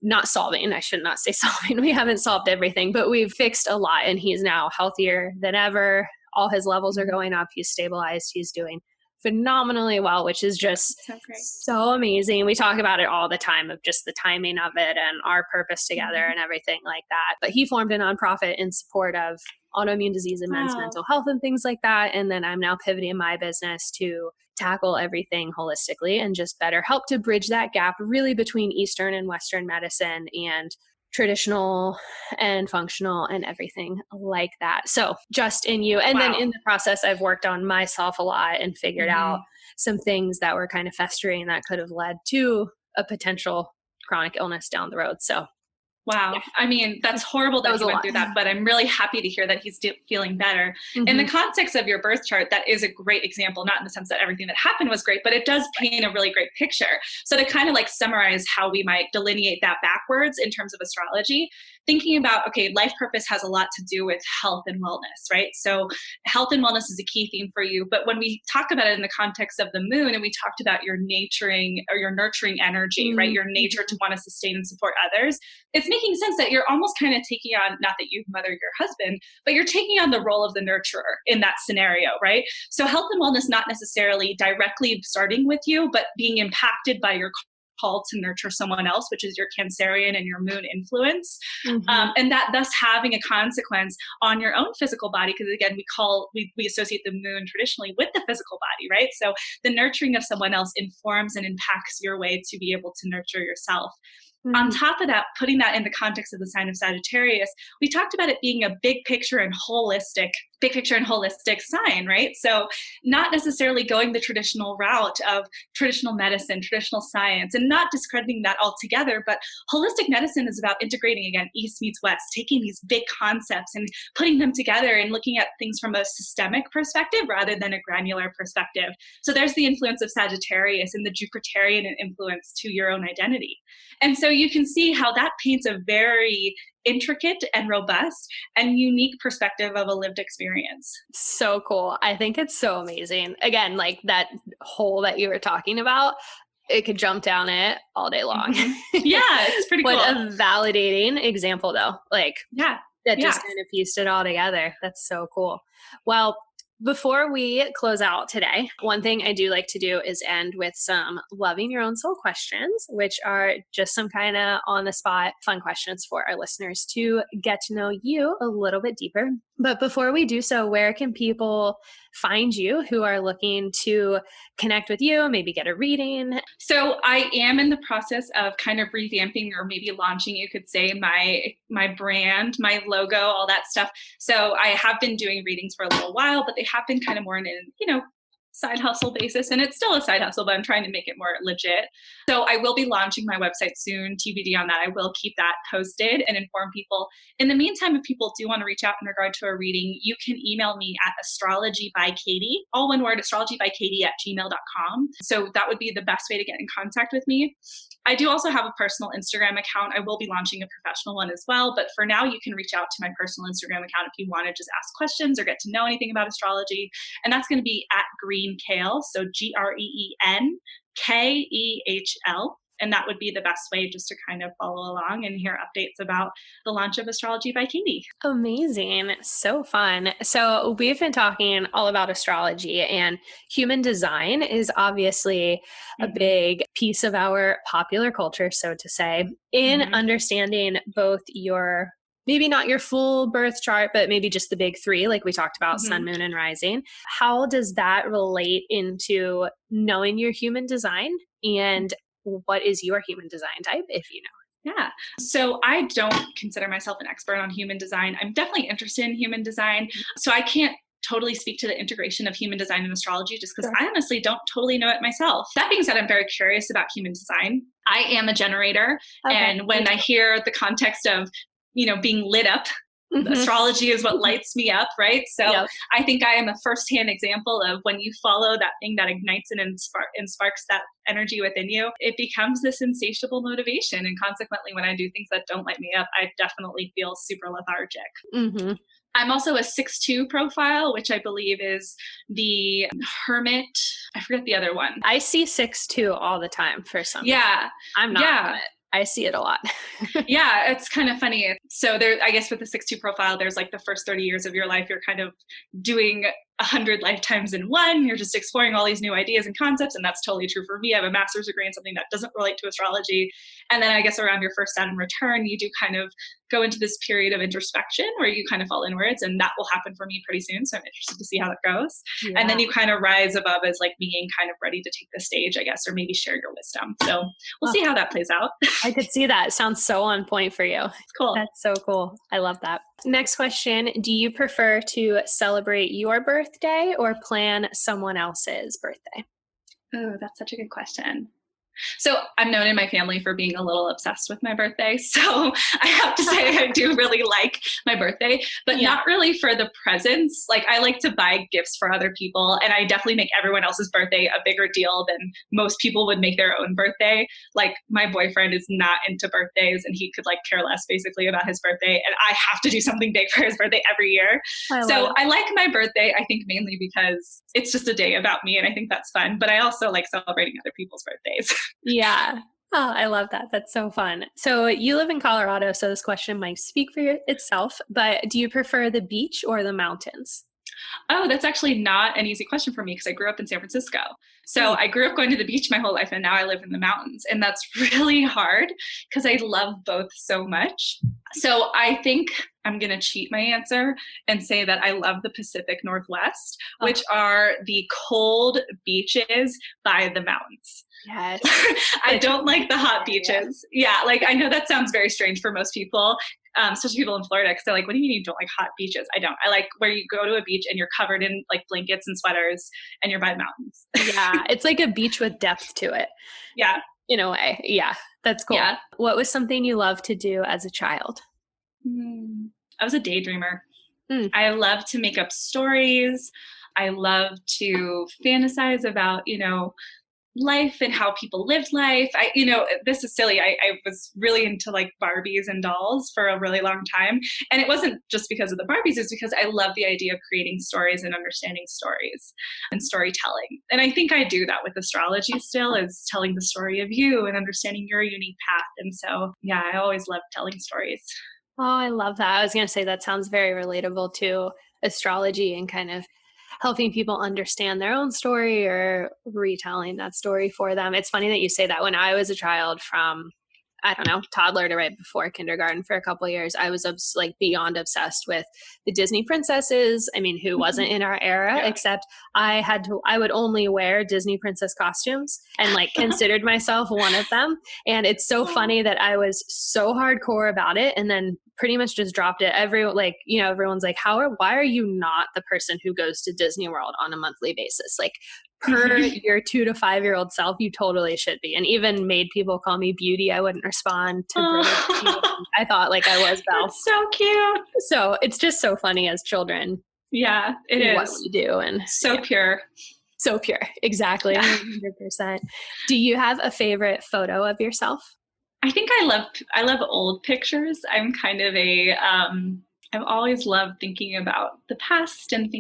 not solving. I should not say solving. We haven't solved everything, but we've fixed a lot, and he's now healthier than ever. All his levels are going up. He's stabilized. He's doing phenomenally well, which is just so amazing. We talk about it all the time of just the timing of it and our purpose together and everything like that. But he formed a nonprofit in support of autoimmune disease and men's mental health and things like that. And then I'm now pivoting my business to tackle everything holistically and just better help to bridge that gap really between Eastern and Western medicine and traditional and functional and everything like that. So just in you. And then in the process, I've worked on myself a lot and figured out some things that were kind of festering that could have led to a potential chronic illness down the road. So wow. Yeah. I mean, that's horrible that he went through that, but I'm really happy to hear that he's feeling better. In the context of your birth chart, that is a great example, not in the sense that everything that happened was great, but it does paint a really great picture. So to kind of like summarize how we might delineate that backwards in terms of astrology, thinking about, okay, life purpose has a lot to do with health and wellness, right? So health and wellness is a key theme for you. But when we talk about it in the context of the moon, and we talked about your nurturing energy, right? Your nature to want to sustain and support others, it's making sense that you're almost kind of taking on, not that you mother your husband, but you're taking on the role of the nurturer in that scenario, right? So health and wellness not necessarily directly starting with you, but being impacted by your call to nurture someone else, which is your Cancerian and your moon influence. And that thus having a consequence on your own physical body, because again, we associate the moon traditionally with the physical body, right? So the nurturing of someone else informs and impacts your way to be able to nurture yourself. On top of that, putting that in the context of the sign of Sagittarius, we talked about it being a big picture and holistic sign, right? So not necessarily going the traditional route of traditional medicine, traditional science, and not discrediting that altogether, but holistic medicine is about integrating, again, East meets West, taking these big concepts and putting them together and looking at things from a systemic perspective rather than a granular perspective. So there's the influence of Sagittarius and the Jupiterian influence to your own identity. And so you can see how that paints a very intricate and robust and unique perspective of a lived experience. So cool. I think it's so amazing. Again, like that hole that you were talking about, it could jump down it all day long. Yeah, it's pretty cool. What a validating example though. Like, that just kind of pieced it all together. That's so cool. Well, before we close out today, one thing I do like to do is end with some loving your own soul questions, which are just some kind of on the spot fun questions for our listeners to get to know you a little bit deeper. But before we do so, where can people find you who are looking to connect with you, maybe get a reading? So I am in the process of kind of revamping or maybe launching, you could say, my brand, my logo, all that stuff. So I have been doing readings for a little while, but they have been kind of more in, side hustle basis. And it's still a side hustle, but I'm trying to make it more legit. So I will be launching my website soon, TBD on that. I will keep that posted and inform people. In the meantime, if people do want to reach out in regard to a reading, you can email me at astrologybykatie, all one word, astrologybykatie@gmail.com. So that would be the best way to get in contact with me. I do also have a personal Instagram account. I will be launching a professional one as well. But for now, you can reach out to my personal Instagram account if you want to just ask questions or get to know anything about astrology. And that's going to be at Green Kale. So GreenKehl. And that would be the best way just to kind of follow along and hear updates about the launch of Astrology by Katie. Amazing. So fun. So we've been talking all about astrology, and human design is obviously a big piece of our popular culture, so to say, in understanding both your, maybe not your full birth chart, but maybe just the big three, like we talked about, sun, moon, and rising. How does that relate into knowing your human design, and what is your human design type, if you know? Yeah. So I don't consider myself an expert on human design. I'm definitely interested in human design. So I can't totally speak to the integration of human design and astrology just because I honestly don't totally know it myself. That being said, I'm very curious about human design. I am a generator. And when I hear the context of, being lit up, astrology is what lights me up, right? So I think I am a firsthand example of when you follow that thing that ignites and sparks that energy within you, it becomes this insatiable motivation. And consequently, when I do things that don't light me up, I definitely feel super lethargic. I'm also a 6'2" profile, which I believe is the hermit. I forget the other one. I see 6'2" all the time for some. Yeah. I'm not. I see it a lot. Yeah, it's kind of funny. So there, I guess with the 6-2 profile, there's like the first 30 years of your life, you're kind of doing 100 lifetimes in one. You're just exploring all these new ideas and concepts. And that's totally true for me. I have a master's degree in something that doesn't relate to astrology. And then I guess around your first Saturn return, you do kind of go into this period of introspection where you kind of fall inwards. And that will happen for me pretty soon. So I'm interested to see how that goes. Yeah. And then you kind of rise above as like being kind of ready to take the stage, I guess, or maybe share your wisdom. So we'll see how that plays out. I could see that. It sounds so on point for you. It's cool. That's so cool. I love that. Next question. Do you prefer to celebrate your birthday or plan someone else's birthday? Oh, that's such a good question. So I'm known in my family for being a little obsessed with my birthday. So I have to say I do really like my birthday, but not really for the presents. Like I like to buy gifts for other people, and I definitely make everyone else's birthday a bigger deal than most people would make their own birthday. Like my boyfriend is not into birthdays, and he could like care less basically about his birthday. And I have to do something big for his birthday every year. I like my birthday, I think mainly because it's just a day about me, and I think that's fun. But I also like celebrating other people's birthdays. Yeah. Oh, I love that. That's so fun. So you live in Colorado, so this question might speak for itself, but do you prefer the beach or the mountains? Oh, that's actually not an easy question for me because I grew up in San Francisco. So I grew up going to the beach my whole life, and now I live in the mountains. And that's really hard because I love both so much. So I think I'm going to cheat my answer and say that I love the Pacific Northwest, which are the cold beaches by the mountains. Yes. I don't like the hot beaches. Yeah, like I know that sounds very strange for most people, especially people in Florida, because they're like, what do you mean you don't like hot beaches? I don't. I like where you go to a beach and you're covered in like blankets and sweaters and you're by the mountains. Yeah, it's like a beach with depth to it. Yeah. In a way. Yeah, that's cool. Yeah. What was something you loved to do as a child? I was a daydreamer. I love to make up stories. I love to fantasize about, life and how people lived life. This is silly. I was really into like Barbies and dolls for a really long time. And it wasn't just because of the Barbies, it's because I love the idea of creating stories and understanding stories and storytelling. And I think I do that with astrology still, is telling the story of you and understanding your unique path. And so, yeah, I always loved telling stories. Oh, I love that. I was going to say that sounds very relatable to astrology and kind of helping people understand their own story or retelling that story for them. It's funny that you say that. When I was a child, from toddler to right before kindergarten for a couple of years, I was beyond obsessed with the Disney princesses. I mean, who wasn't in our era, except I would only wear Disney princess costumes and considered myself one of them. And it's so funny that I was so hardcore about it and then pretty much just dropped it. Everyone's like, why are you not the person who goes to Disney World on a monthly basis? Like, per your 2 to 5 year old self, you totally should be. And even made people call me beauty. I wouldn't respond to I thought like I was Belle. That's so cute. So it's just so funny as children. Yeah, it is. What we do. And so pure. So pure. Exactly. 100%. Do you have a favorite photo of yourself? I think I love old pictures. I'm kind of I've always loved thinking about the past and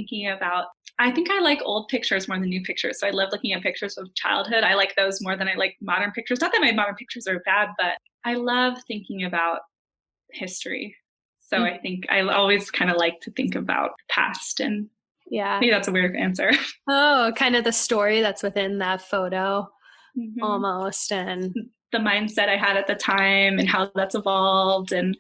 I think I like old pictures more than new pictures. So I love looking at pictures of childhood. I like those more than I like modern pictures. Not that my modern pictures are bad, but I love thinking about history. So I think I always kind of like to think about past, and maybe that's a weird answer. Oh, kind of the story that's within that photo almost. And the mindset I had at the time and how that's evolved. And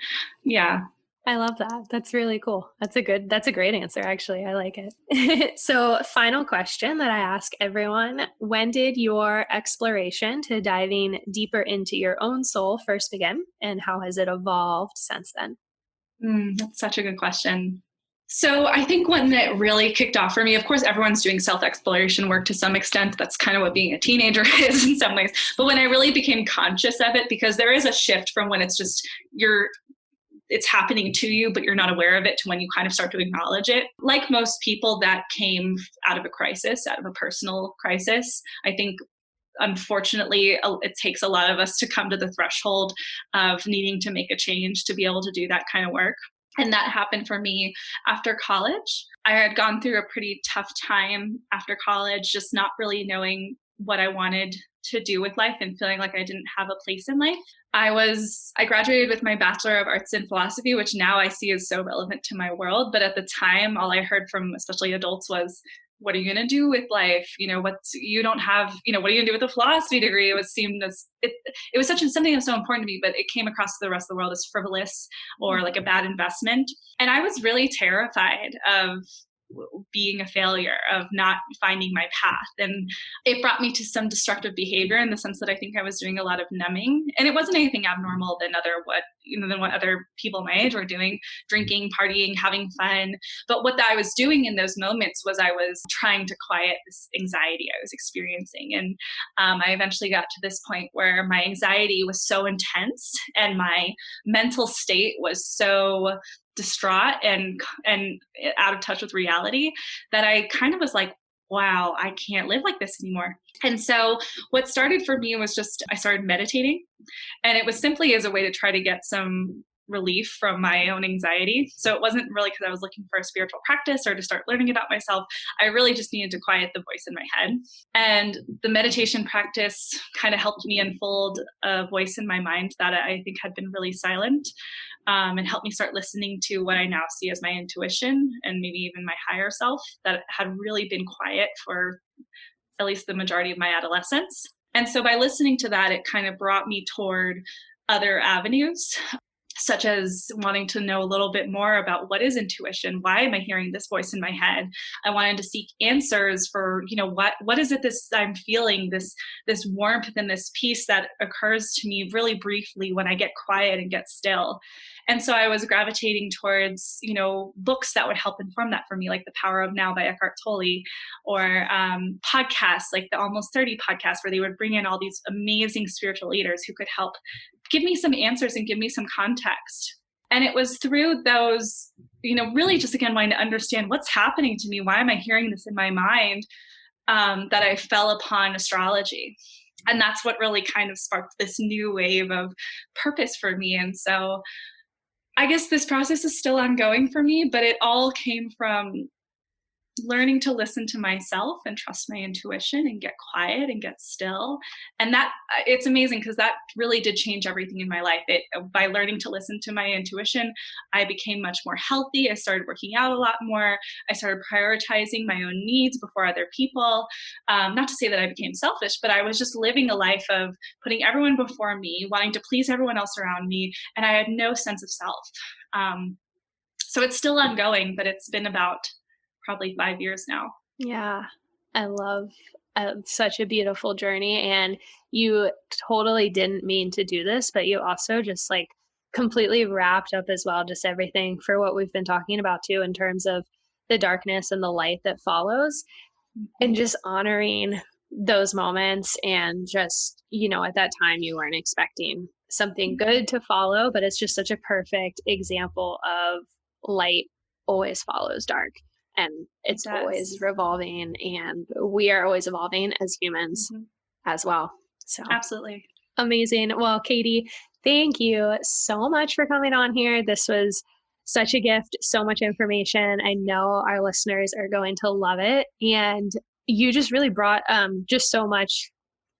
I love that. That's really cool. That's a great answer, actually. I like it. So, final question that I ask everyone. When did your exploration to diving deeper into your own soul first begin? And how has it evolved since then? That's such a good question. So I think when it really kicked off for me, of course, everyone's doing self-exploration work to some extent. That's kind of what being a teenager is in some ways. But when I really became conscious of it, because there is a shift from when it's just it's happening to you, but you're not aware of it, to when you kind of start to acknowledge it. Like most people, that came out of a crisis, out of a personal crisis. I think, unfortunately, it takes a lot of us to come to the threshold of needing to make a change to be able to do that kind of work. And that happened for me after college. I had gone through a pretty tough time after college, just not really knowing what I wanted to do with life and feeling like I didn't have a place in life. I graduated with my Bachelor of Arts in Philosophy, which now I see is so relevant to my world. But at the time, all I heard from especially adults was, what are you going to do with life? What are you going to do with a philosophy degree? It was something that was so important to me, but it came across to the rest of the world as frivolous or like a bad investment. And I was really terrified of being a failure, of not finding my path. And it brought me to some destructive behavior in the sense that I think I was doing a lot of numbing. And it wasn't anything abnormal than what other people my age were doing, drinking, partying, having fun. But what I was doing in those moments was I was trying to quiet this anxiety I was experiencing. And I eventually got to this point where my anxiety was so intense and my mental state was so distraught and out of touch with reality that I kind of was like, wow, I can't live like this anymore. And so what started for me was I started meditating, and it was simply as a way to try to get some relief from my own anxiety. So it wasn't really because I was looking for a spiritual practice or to start learning about myself. I really just needed to quiet the voice in my head. And the meditation practice kind of helped me unfold a voice in my mind that I think had been really silent, and helped me start listening to what I now see as my intuition and maybe even my higher self that had really been quiet for at least the majority of my adolescence. And so by listening to that, it kind of brought me toward other avenues, such as wanting to know a little bit more about what is intuition? Why am I hearing this voice in my head? I wanted to seek answers for, what is it this I'm feeling, this warmth and this peace that occurs to me really briefly when I get quiet and get still. And so I was gravitating towards, books that would help inform that for me, like The Power of Now by Eckhart Tolle, or podcasts like the Almost 30 podcast, where they would bring in all these amazing spiritual leaders who could help give me some answers and give me some context. And it was through those, really just again wanting to understand what's happening to me, why am I hearing this in my mind, that I fell upon astrology. And that's what really kind of sparked this new wave of purpose for me. And so I guess this process is still ongoing for me, but it all came from learning to listen to myself and trust my intuition and get quiet and get still. And that it's amazing because that really did change everything in my life. By learning to listen to my intuition, I became much more healthy. I started working out a lot more. I started prioritizing my own needs before other people. Not to say that I became selfish, but I was just living a life of putting everyone before me, wanting to please everyone else around me. And I had no sense of self. So it's still ongoing, but it's been about probably 5 years now. Yeah, I love such a beautiful journey. And you totally didn't mean to do this, but you also just like completely wrapped up as well, just everything for what we've been talking about too, in terms of the darkness and the light that follows, and just honoring those moments. And just, at that time you weren't expecting something good to follow, but it's just such a perfect example of light always follows dark. And it's always revolving, and we are always evolving as humans as well. So absolutely. Amazing. Well, Katie, thank you so much for coming on here. This was such a gift, so much information. I know our listeners are going to love it. And you just really brought just so much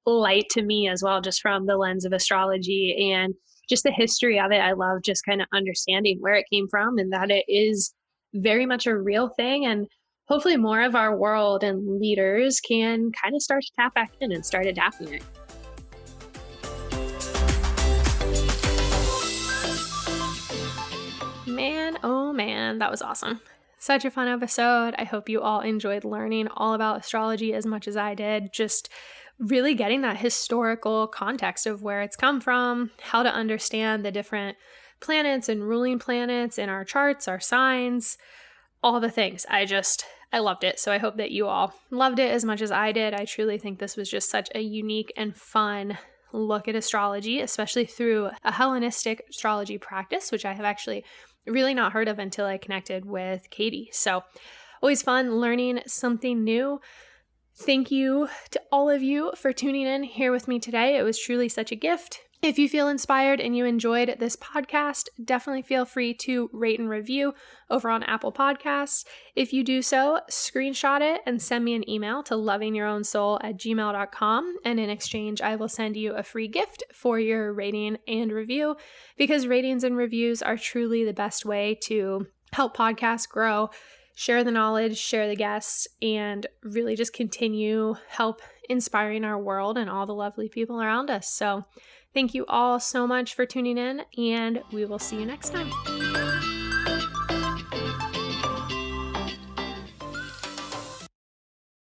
light to me as well, just from the lens of astrology and just the history of it. I love just kind of understanding where it came from and that it is very much a real thing. And hopefully more of our world and leaders can kind of start to tap back in and start adapting it. Man, oh man, that was awesome. Such a fun episode. I hope you all enjoyed learning all about astrology as much as I did. Just really getting that historical context of where it's come from, how to understand the different planets and ruling planets in our charts, our signs, all the things. I loved it. So I hope that you all loved it as much as I did. I truly think this was just such a unique and fun look at astrology, especially through a Hellenistic astrology practice, which I have actually really not heard of until I connected with Katie. So always fun learning something new. Thank you to all of you for tuning in here with me today. It was truly such a gift. If you feel inspired and you enjoyed this podcast, definitely feel free to rate and review over on Apple Podcasts. If you do so, screenshot it and send me an email to lovingyourownsoul@gmail.com. And in exchange, I will send you a free gift for your rating and review, because ratings and reviews are truly the best way to help podcasts grow, share the knowledge, share the guests, and really just continue help inspiring our world and all the lovely people around us. So thank you all so much for tuning in, and we will see you next time.